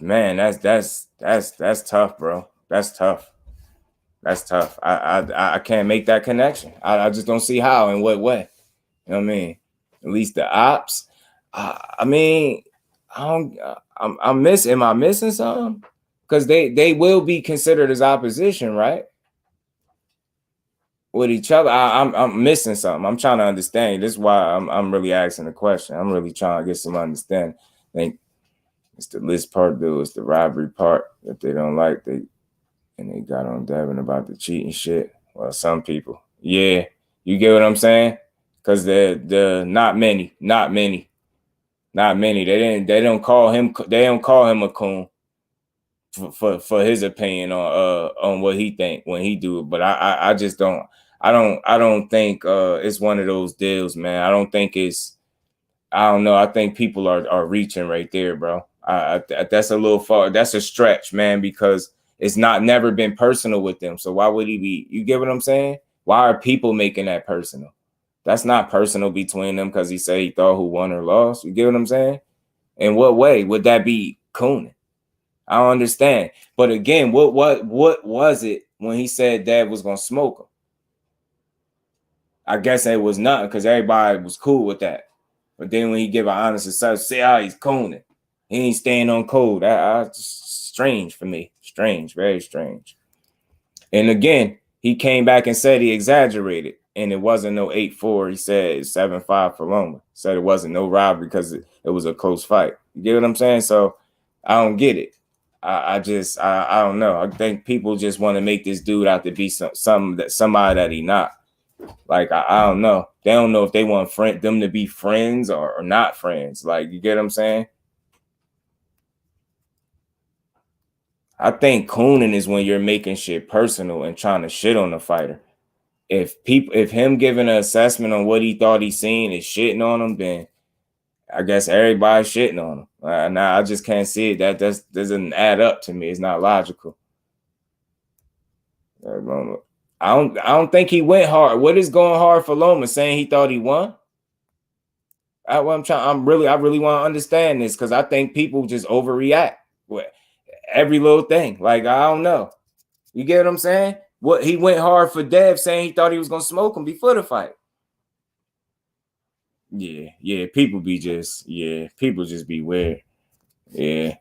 Man, that's tough, bro. That's tough. That's tough. I can't make that connection. I just don't see how, in what way. You know what I mean? At least the ops. Am I missing something? Because they will be considered as opposition, right? With each other. I'm missing something. I'm trying to understand. This is why I'm really asking the question. I'm really trying to get some understanding. I think it's the list part, though. It's the robbery part that they don't like. And they got on Devin about the cheating shit. Well, some people. Yeah. You get what I'm saying? Because they're not many. They don't call him a coon for his opinion on what he think when he do it. But I just don't think it's one of those deals, man. I don't know. I think people are reaching right there, bro. That's a little far. That's a stretch, man, because it's never been personal with them. So why would he be? You get what I'm saying? Why are people making that personal? That's not personal between them because he said he thought who won or lost. You get what I'm saying? In what way would that be cooning? I don't understand. But again, what was it when he said Dad was gonna smoke him? I guess it was nothing because everybody was cool with that. But then when he give an honest assessment, see how he's cooning. He ain't staying on code. That's strange for me. Strange, very strange. And again, he came back and said he exaggerated. And it wasn't no 8-4. He said 7-5 for Loma. Said it wasn't no robbery because it was a close fight. You get what I'm saying? So I don't get it. I don't know. I think people just want to make this dude out to be somebody that he not. Like, I don't know. They don't know if they want them to be friends or not friends. Like, you get what I'm saying? I think cooning is when you're making shit personal and trying to shit on the fighter. If him giving an assessment on what he thought he seen is shitting on him, then I guess everybody's shitting on him. Now I just can't see it. That doesn't add up to me. It's not logical. I don't think he went hard. What is going hard for Loma? Saying he thought he won? I really want to understand this because I think people just overreact with every little thing. Like, I don't know. You get what I'm saying? What he went hard for Dev, saying he thought he was gonna smoke him before the fight. Yeah, people just be weird. Yeah,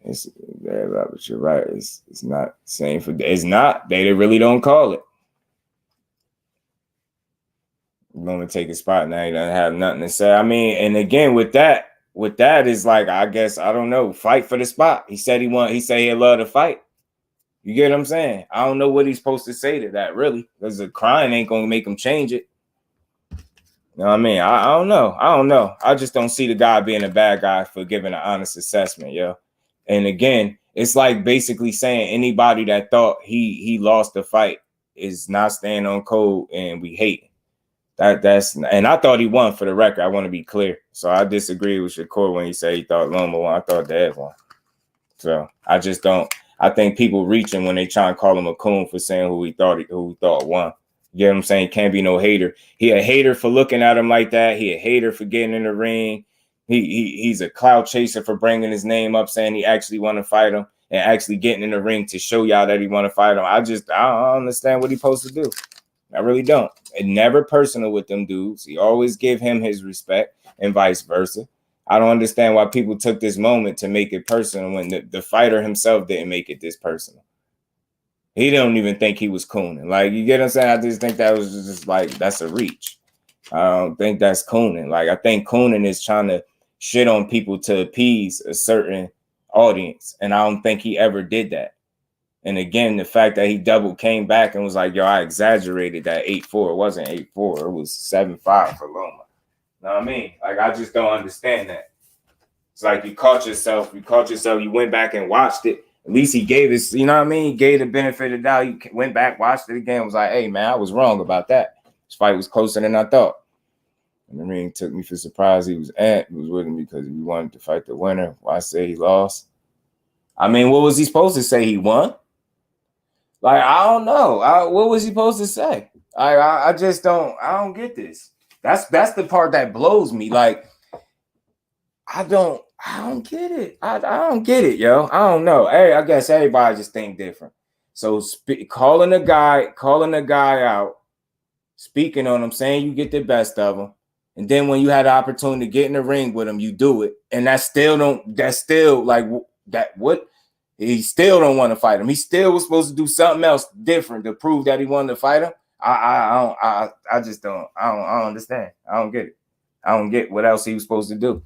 but you're right. It's not same for. It's not. They really don't call it. You want to take a spot now? He doesn't have nothing to say. I mean, and again with that is like, I guess, I don't know. Fight for the spot. He said he said he'd love to fight. You get what I'm saying? I don't know what he's supposed to say to that, really, because the crying ain't gonna make him change it. You know what I mean? I don't know. I just don't see the guy being a bad guy for giving an honest assessment, yo. And again, it's like basically saying anybody that thought he lost the fight is not staying on code and we hate. And I thought he won, for the record. I want to be clear. So I disagree with Shakur when he said he thought Loma won. I thought Dad won. So I just don't. I think people reaching when they try and call him a coon for saying who he thought won. You get what I'm saying? Can't be no hater. He a hater for looking at him like that. He a hater for getting in the ring. He's a clout chaser for bringing his name up, saying he actually want to fight him and actually getting in the ring to show y'all that he want to fight him. I don't understand what he's supposed to do. I really don't. It never personal with them dudes. He always give him his respect and vice versa. I don't understand why people took this moment to make it personal when the fighter himself didn't make it this personal. He don't even think he was cooning. Like, you get what I'm saying? I just think that was just like, that's a reach. I don't think that's cooning. Like, I think cooning is trying to shit on people to appease a certain audience. And I don't think he ever did that. And again, the fact that he came back and was like, yo, I exaggerated that 8-4. It wasn't 8-4. It was 7-5 for Loma. You know what I mean? Like, I just don't understand that. It's like you caught yourself, you went back and watched it. At least he gave his, you know what I mean? He gave the benefit of the doubt. He went back, watched it again, was like, hey, man, I was wrong about that. This fight was closer than I thought. And the ring took me for surprise. He was with me because he wanted to fight the winner. Why say he lost? I mean, what was he supposed to say? He won? Like, I don't know. What was he supposed to say? I just don't. I don't get this. That's the part that blows me. Like, I don't get it. I don't get it, yo. I don't know. Hey, I guess everybody just think different. So calling the guy out, speaking on him, saying you get the best of him, and then when you had the opportunity to get in the ring with him, you do it, and he still don't want to fight him. He still was supposed to do something else different to prove that he wanted to fight him. I just don't. I don't understand. I don't get it. I don't get what else he was supposed to do.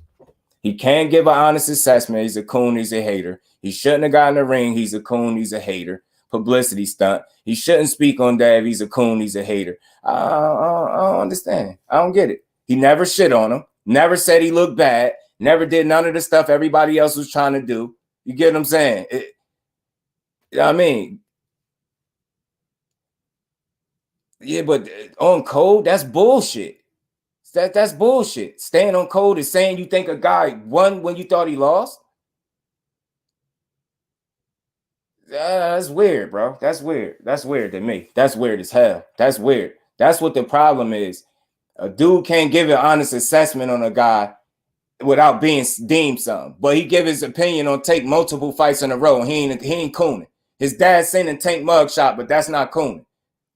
He can't give an honest assessment. He's a coon. He's a hater. He shouldn't have gotten in the ring. He's a coon. He's a hater. Publicity stunt. He shouldn't speak on Dave. He's a coon. He's a hater. I don't understand. I don't get it. He never shit on him. Never said he looked bad. Never did none of the stuff everybody else was trying to do. You get what I'm saying? You know what I mean? Yeah, but on code, that's bullshit. That's bullshit. Staying on code is saying you think a guy won when you thought he lost. That's weird, bro. That's weird. That's weird to me. That's weird as hell. That's weird. That's what the problem is. A dude can't give an honest assessment on a guy without being deemed something. But he give his opinion on Tank multiple fights in a row. He ain't cooning. His dad sending Tank mugshot, but that's not cooning.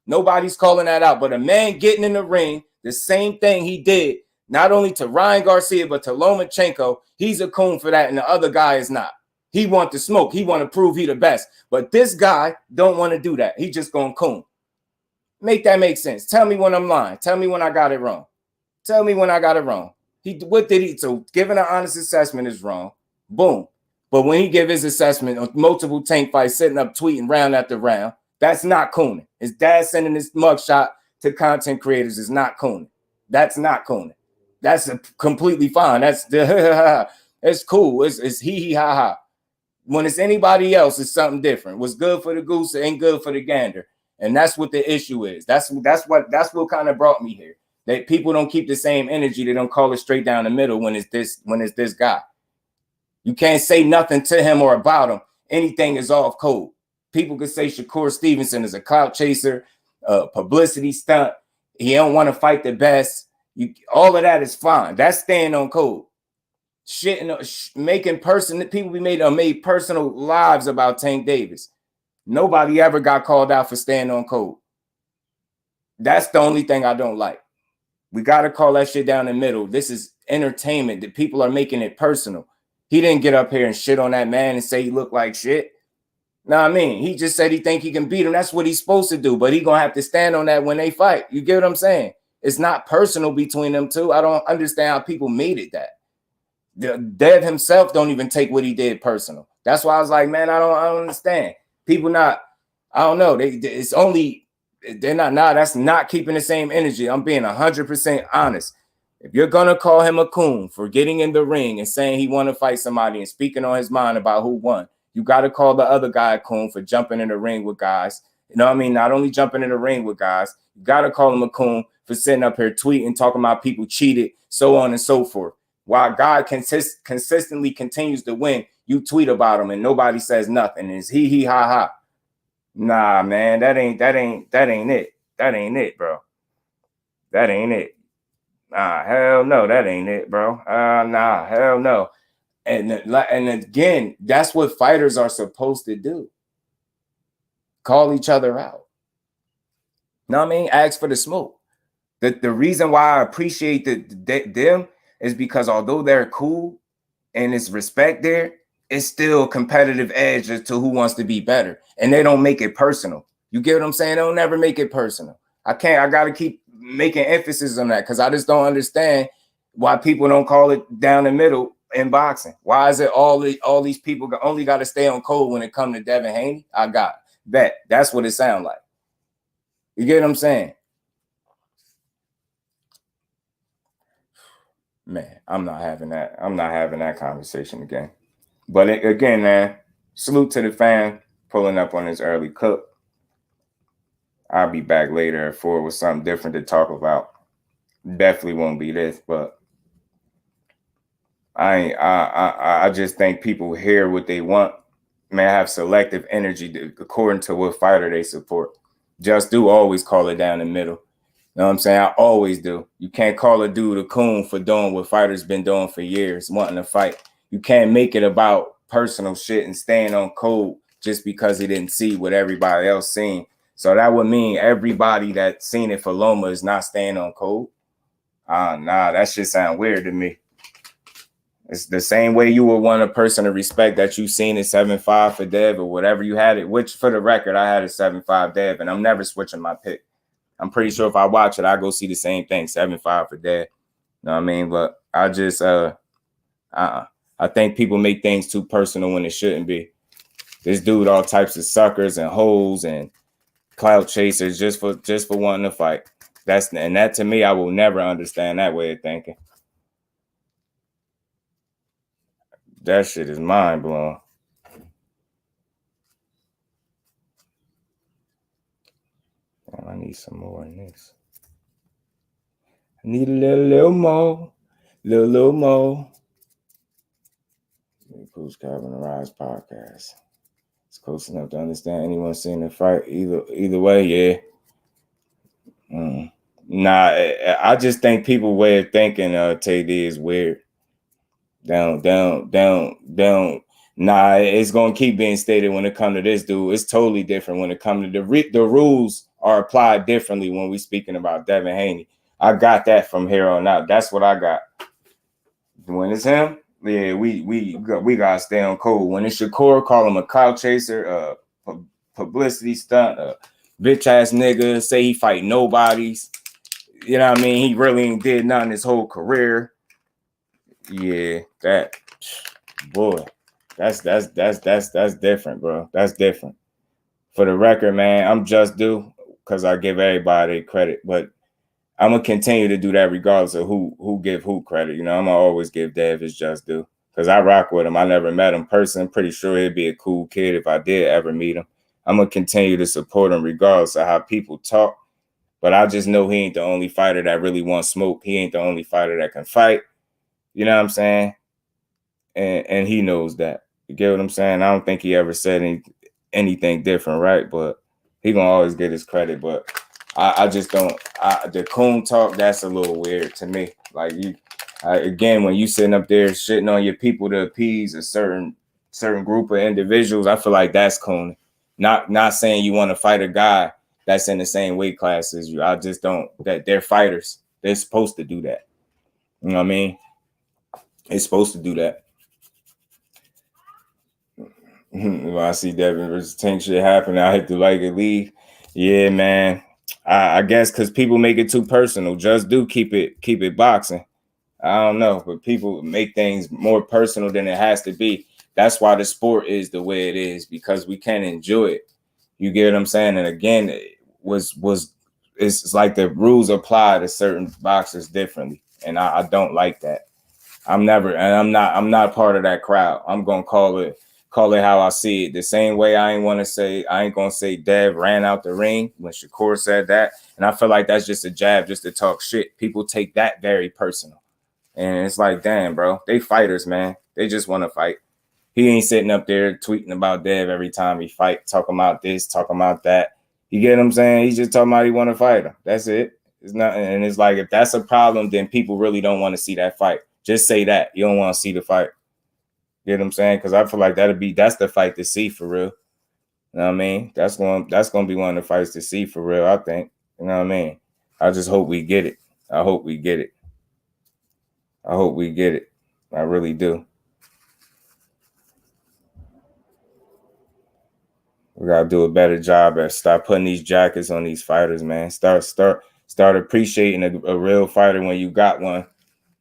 Nobody's calling that out. But a man getting in the ring, the same thing he did, not only to Ryan Garcia, but to Lomachenko, he's a coon for that, and the other guy is not. He want to smoke. He want to prove he the best. But this guy don't want to do that. He just going coon. Make that make sense. Tell me when I'm lying. Tell me when I got it wrong. Tell me when I got it wrong. So giving an honest assessment is wrong. Boom. But when he give his assessment on multiple Tank fights, sitting up tweeting round after round, that's not cooning. His dad sending his mugshot to content creators is not cooning. That's not cooning. That's completely fine. That's it's cool. It's hee ha ha. When it's anybody else, it's something different. What's good for the goose ain't good for the gander. And that's what the issue is. That's what kind of brought me here. That people don't keep the same energy. They don't call it straight down the middle when it's this guy. You can't say nothing to him or about him. Anything is off code. People could say Shakur Stevenson is a clout chaser, publicity stunt. He don't want to fight the best. All of that is fine. That's staying on code. Shitting, making people made personal lives about Tank Davis. Nobody ever got called out for staying on code. That's the only thing I don't like. We got to call that shit down the middle. This is entertainment. The people are making it personal. He didn't get up here and shit on that man and say he looked like shit. Know what I mean? He just said he think he can beat him. That's what he's supposed to do. But he going to have to stand on that when they fight. You get what I'm saying? It's not personal between them two. I don't understand how people made it that. Dev himself don't even take what he did personal. That's why I was like, man, I don't understand. People not, I don't know. It's only, they're not, that's not keeping the same energy. I'm being 100% honest. If you're going to call him a coon for getting in the ring and saying he want to fight somebody and speaking on his mind about who won, you got to call the other guy a coon for jumping in the ring with guys. You know what I mean? Not only jumping in the ring with guys, you got to call him a coon for sitting up here tweeting, talking about people cheated, so on and so forth. While God consistently continues to win, you tweet about him and nobody says nothing. It's he, ha, ha. Nah, man, that ain't it. That ain't it, bro. That ain't it. Nah, hell no, that ain't it, bro. Nah, hell no. And again, that's what fighters are supposed to do. Call each other out. Know what I mean? Ask for the smoke. The reason why I appreciate them is because although they're cool and it's respect there, it's still a competitive edge as to who wants to be better. And they don't make it personal. You get what I'm saying? They'll never make it personal. I got to keep making emphasis on that because I just don't understand why people don't call it down the middle in boxing. Why is it all these people only got to stay on code when it comes to Devin Haney? I got that. That's what it sounds like. You get what I'm saying? Man, I'm not having that. I'm not having that conversation again. But again, man, salute to the fan pulling up on his early cook. I'll be back later at 4 with something different to talk about. Definitely won't be this, but I just think people hear what they want. Man, have selective energy according to what fighter they support. Just do always call it down the middle. You know what I'm saying? I always do. You can't call a dude a coon for doing what fighters been doing for years, wanting to fight. You can't make it about personal shit and staying on code just because he didn't see what everybody else seen. So that would mean everybody that seen it for Loma is not staying on code. Nah, that shit sound weird to me. It's the same way you would want a person to respect that you seen it 7-5 for Dev or whatever you had it, which for the record, I had a 7-5 Dev, and I'm never switching my pick. I'm pretty sure if I watch it, I go see the same thing, 7-5 for Dev. You know what I mean? But I just, I think people make things too personal when it shouldn't be. This dude, all types of suckers and hoes and clout chasers just for wanting to fight. That to me, I will never understand that way of thinking. That shit is mind blowing. I need some more in this. I need a little more. Little more. Bruce Calvin and Rise podcast. It's close enough to understand anyone seeing the fight. Either way, yeah. Nah, I just think people's way of thinking TD is weird. Down. Nah, it's gonna keep being stated when it comes to this dude. It's totally different when it comes to the rules are applied differently when we speaking about Devin Haney. I got that from here on out. That's what I got. When it's him, yeah, we gotta stay on code. When it's Shakur, call him a clout chaser, publicity stunt, bitch ass nigga, say he fight nobodies. You know what I mean? He really ain't did nothing his whole career. Yeah, that's different, bro. That's different. For the record, man, I'm just due because I give everybody credit, but I'm gonna continue to do that regardless of who give who credit. You know, I'm gonna always give Dev his just due because I rock with him. I never met him personally. I'm pretty sure he'd be a cool kid if I did ever meet him. I'm gonna continue to support him regardless of how people talk. But I just know he ain't the only fighter that really wants smoke. He ain't the only fighter that can fight. You know what I'm saying? And he knows that. You get what I'm saying? I don't think he ever said anything different, right? But he gonna always get his credit. But I just don't. The coon talk, that's a little weird to me. Like again, when you sitting up there shitting on your people to appease a certain group of individuals, I feel like that's coon. Not saying you want to fight a guy that's in the same weight class as you. I just don't. That they're fighters. They're supposed to do that. You know what I mean? It's supposed to do that. When I see Devin versus Tank shit happen, I hate to like it leave. Yeah, man. I guess because people make it too personal. Just do keep it boxing. I don't know, but people make things more personal than it has to be. That's why the sport is the way it is, because we can't enjoy it. You get what I'm saying? And again, it's like the rules apply to certain boxers differently, and I don't like that. I'm not part of that crowd. I'm gonna call it how I see it. The same way I ain't gonna say Dev ran out the ring when Shakur said that, and I feel like that's just a jab, just to talk shit. People take that very personal, and it's like, damn, bro, they fighters, man. They just want to fight. He ain't sitting up there tweeting about Dev every time he fight, talking about this, talking about that. You get what I'm saying? He's just talking about he want to fight him. That's it. It's not, and it's like, if that's a problem, then people really don't want to see that fight. Just say that. You don't want to see the fight. You know what I'm saying? Because I feel like that's the fight to see for real. You know what I mean? That's going to be one of the fights to see for real, I think. You know what I mean? I just hope we get it. I hope we get it. I hope we get it. I really do. We gotta do a better job at stop putting these jackets on these fighters, man. Start appreciating a real fighter when you got one,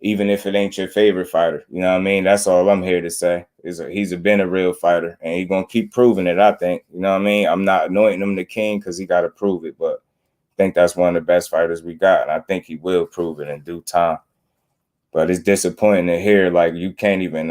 even if it ain't your favorite fighter. You know what I mean? That's all I'm here to say. He's been a real fighter, and he's gonna keep proving it, I think. You know what I mean? I'm not anointing him the king because he got to prove it, but I think that's one of the best fighters we got, and I think he will prove it in due time. But it's disappointing to hear, like, you can't even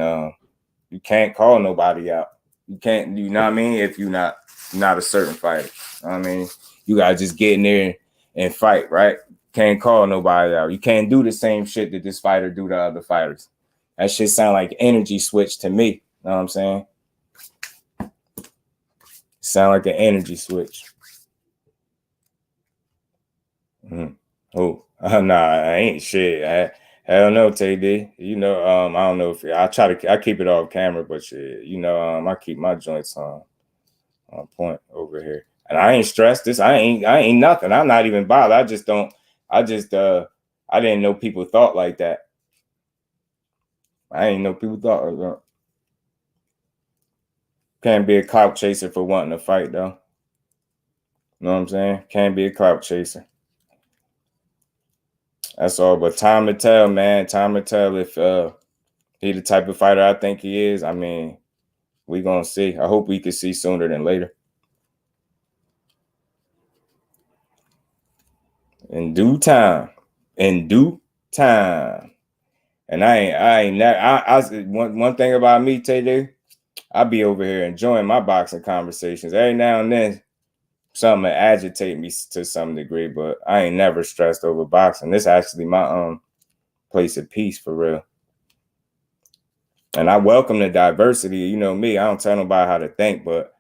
you can't call nobody out. You can't, you know what I mean? If you're not a certain fighter. I mean, you gotta just get in there and fight, right? Can't call nobody out. You can't do the same shit that this fighter do to other fighters. That shit sound like energy switch to me. Know what I'm saying? Sound like an energy switch. Oh, nah, I ain't shit. Hell no, TD. You know, I don't know if I keep it off camera, but shit, you know, I keep my joints on point over here. And I ain't stressed this. I ain't nothing. I'm not even bothered. I didn't know people thought like that. I didn't know people thought like that. Can't be a clout chaser for wanting to fight, though. You know what I'm saying? Can't be a clout chaser. That's all. But time to tell, man. Time to tell if he the type of fighter I think he is. I mean, we gonna see. I hope we can see sooner than later. In due time. In due time. And one thing about me, Tay, I be over here enjoying my boxing conversations. Every now and then, something agitate me to some degree, but I ain't never stressed over boxing. This is actually my place of peace for real. And I welcome the diversity. You know me, I don't tell nobody how to think, but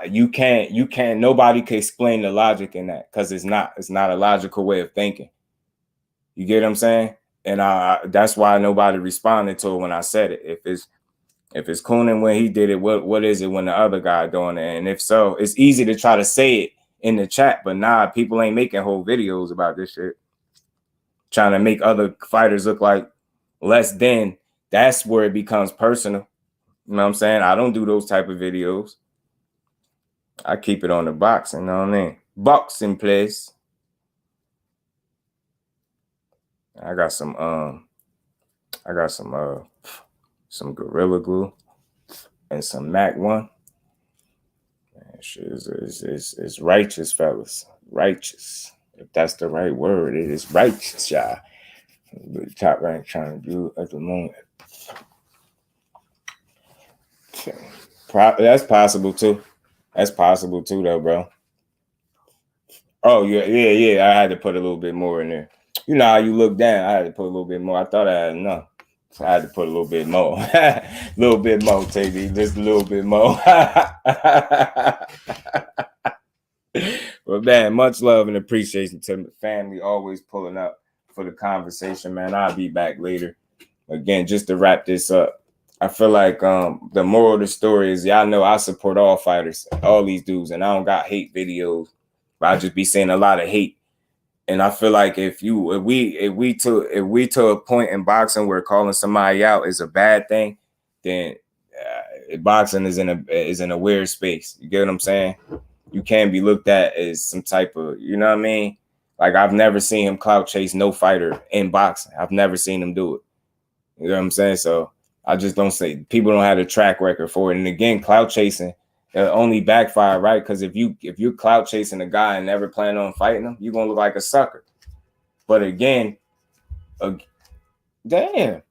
you can't, nobody can explain the logic in that, because it's not a logical way of thinking. You get what I'm saying? And that's why nobody responded to it when I said it. If it's Coonan when he did it, what is it when the other guy doing it? And if so, it's easy to try to say it in the chat, but nah, people ain't making whole videos about this shit. Trying to make other fighters look like less than. That's where it becomes personal. You know what I'm saying? I don't do those type of videos. I keep it on the boxing, you know what I mean? Boxing, please. I got some Gorilla Glue and some Mac 1. Man, shit is righteous, fellas. Righteous. If that's the right word, it is righteous, y'all. The top rank trying to do at the moment. That's possible too. That's possible too, though, bro. Oh yeah. I had to put a little bit more in there. You know how you look down. I had to put a little bit more. I thought I had enough. I had to put a little bit more. A little bit more, TD. Just a little bit more. But man, much love and appreciation to the family always pulling up for the conversation, man. I'll be back later. Again, just to wrap this up, I feel like the moral of the story is, y'all know I support all fighters, all these dudes, and I don't got hate videos, but I just be saying a lot of hate. And I feel like if we to a point in boxing where calling somebody out is a bad thing, then boxing is in a weird space. You get what I'm saying? You can't be looked at as some type of, you know what I mean? Like, I've never seen him clout chase no fighter in boxing. I've never seen him do it. You know what I'm saying? So I just don't say, people don't have a track record for it. And again, clout chasing only backfire, right? Because if you're clout chasing a guy and never plan on fighting him, you're gonna look like a sucker. But again, damn,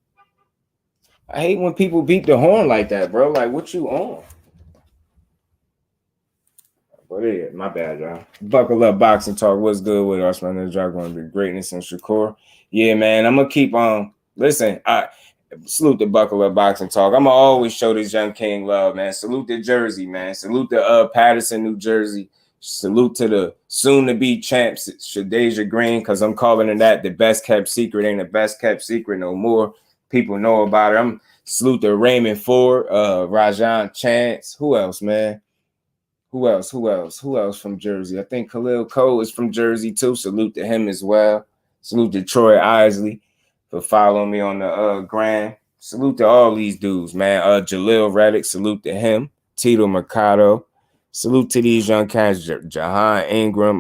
I hate when people beat the horn like that, bro. Like, what you on? But yeah, my bad, y'all. Buckle up, boxing talk. What's good with us, man? Y'all going to be greatness and Shakur. Yeah, man, I'm gonna keep on. Listen, I salute the Buckle Up Boxing Talk. I'm gonna always show this young king love, man. Salute to Jersey, man. Salute to Patterson, New Jersey. Salute to the soon-to-be champs, Shadeja Green, because I'm calling it that. The best kept secret ain't the best kept secret no more. People know about it. I'm salute to Raymond Ford, Rajan Chance. Who else, man? Who else from Jersey? I think Khalil Cole is from Jersey too. Salute to him as well. Salute to Troy Isley for following me on the gram. Salute to all these dudes, man. Jalil Reddick, salute to him. Tito Mercado. Salute to these young cats. Jahan Ingram.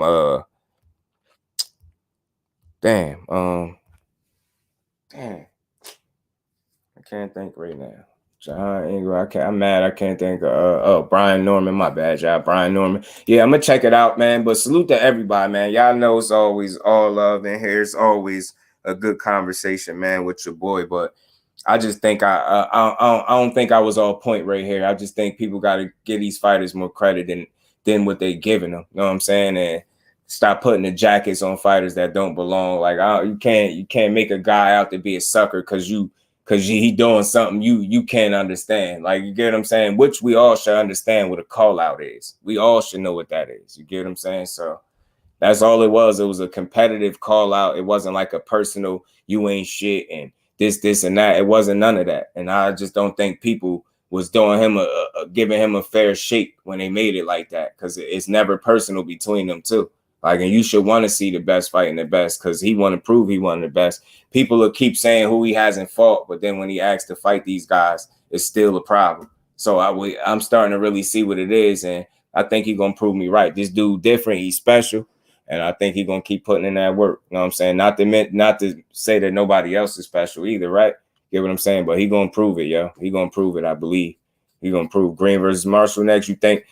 Damn. I can't think right now. Jahan Ingram. I'm mad. I can't think of Brian Norman. My bad, y'all. Brian Norman. Yeah, I'm gonna check it out, man. But salute to everybody, man. Y'all know it's always all love in here. It's always a good conversation, man, with your boy. But I just think I don't think I was all point right here. I just think people got to give these fighters more credit than what they giving them. You know what I'm saying? And stop putting the jackets on fighters that don't belong. Like, you can't make a guy out to be a sucker because he doing something you can't understand. Like, you get what I'm saying? Which we all should understand what a call out is. We all should know what that is. You get what I'm saying? So that's all it was. It was a competitive call out. It wasn't like a personal, you ain't shit and this and that. It wasn't none of that. And I just don't think people was doing him giving him a fair shake when they made it like that, because it's never personal between them two. Like, and you should want to see the best fighting the best, because he want to prove he won the best. People will keep saying who he hasn't fought, but then when he asks to fight these guys, it's still a problem. So I'm starting to really see what it is, and I think he's gonna prove me right. This dude different, he's special. And I think he's going to keep putting in that work. You know what I'm saying? Not to say that nobody else is special either, right? Get what I'm saying? But he going to prove it, yo. He going to prove it, I believe. He going to prove. Green versus Marshall next. You think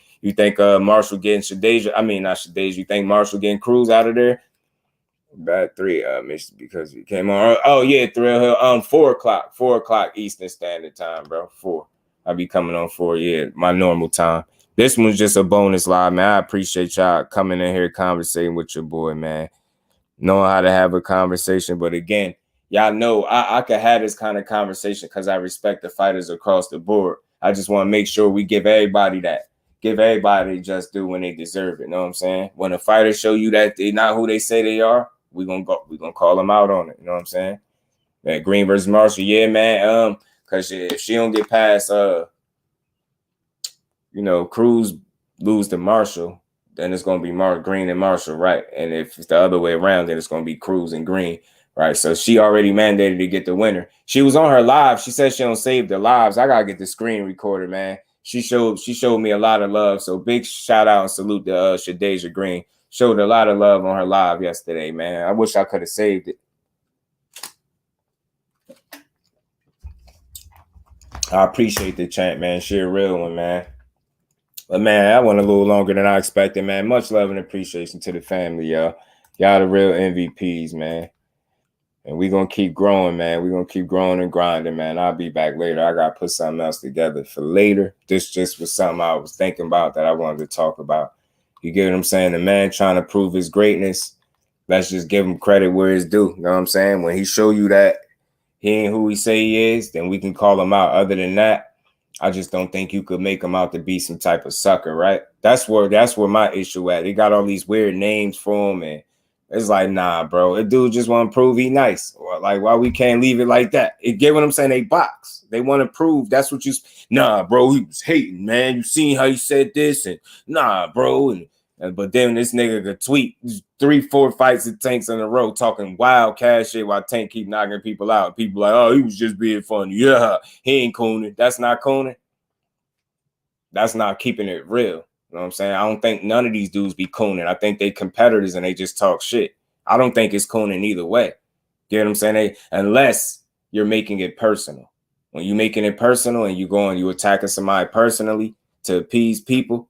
Marshall getting Shadeja? I mean, not Shadeja. You think Marshall getting Cruz out of there? Bad 3, because he came on. Oh, yeah, Thrill Hill. 4 o'clock Eastern Standard Time, bro. 4. I'll be coming on 4, yeah, my normal time. This one's just a bonus live, man. I appreciate y'all coming in here conversating with your boy, man. Knowing how to have a conversation. But again, y'all know I could have this kind of conversation because I respect the fighters across the board. I just want to make sure we give everybody that. Give everybody just due when they deserve it. You know what I'm saying? When a fighter show you that they're not who they say they are, we're gonna call them out on it. You know what I'm saying? That Green versus Marshall, yeah, man. Because if she don't get past Cruz lose to Marshall, then it's going to be Green and Marshall, right? And if it's the other way around, then it's going to be Cruz and Green, right? So she already mandated to get the winner. She was on her live. She said she don't save the lives. I got to get the screen recorded, man. She showed me a lot of love. So big shout out and salute to Shadeja Green. Showed a lot of love on her live yesterday, man. I wish I could have saved it. I appreciate the chant, man. She a real one, man. But, man, that went a little longer than I expected, man. Much love and appreciation to the family, y'all. Y'all the real MVPs, man. And we're going to keep growing, man. We're going to keep growing and grinding, man. I'll be back later. I got to put something else together for later. This just was something I was thinking about that I wanted to talk about. You get what I'm saying? The man trying to prove his greatness, let's just give him credit where it's due. You know what I'm saying? When he show you that he ain't who he say he is, then we can call him out. Other than that, I just don't think you could make him out to be some type of sucker, right? That's where my issue at. They got all these weird names for him and It's like, nah, bro. A dude just want to prove he nice. Or like, why we can't leave it like that? It get what I'm saying? They box. They want to prove. That's what you. Nah, bro. He was hating, man. You seen how he said this? And nah, bro. And but then this nigga could tweet 3-4 fights of Tanks in a row talking wild cash shit while Tank keep knocking people out. People like, oh, he was just being funny. Yeah, he ain't cooning. That's not cooning. That's not keeping it real. You know what I'm saying? I don't think none of these dudes be cooning. I think they competitors and they just talk shit. I don't think it's cooning either way. You know what I'm saying? Unless you're making it personal. When you're making it personal and you attacking somebody personally to appease people,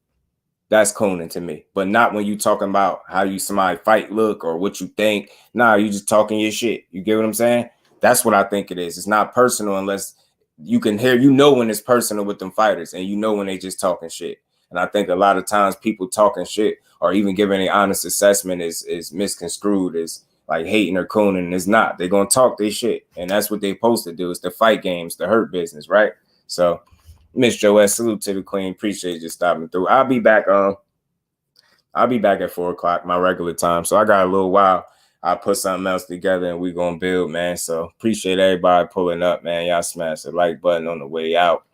that's cooning to me. But not when you talking about how you somebody fight look or what you think. Nah, you just talking your shit. You get what I'm saying? That's what I think it is. It's not personal unless you can hear, when it's personal with them fighters and when they just talking shit. And I think a lot of times people talking shit or even giving an honest assessment is misconstrued as like hating or cooning. And it's not. They're going to talk their shit. And that's what they're supposed to do. It's the fight games, the hurt business, right? So, Miss Joette, salute to the queen. Appreciate you stopping through. I'll be back at 4 o'clock, my regular time. So I got a little while. I'll put something else together and we're going to build, man. So appreciate everybody pulling up, man. Y'all smash the like button on the way out.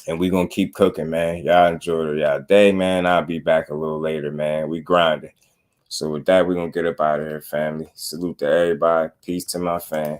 And we're going to keep cooking, man. Y'all enjoy y'all day, man. I'll be back a little later, man. We grinding. So with that, we're going to get up out of here, family. Salute to everybody. Peace to my fam.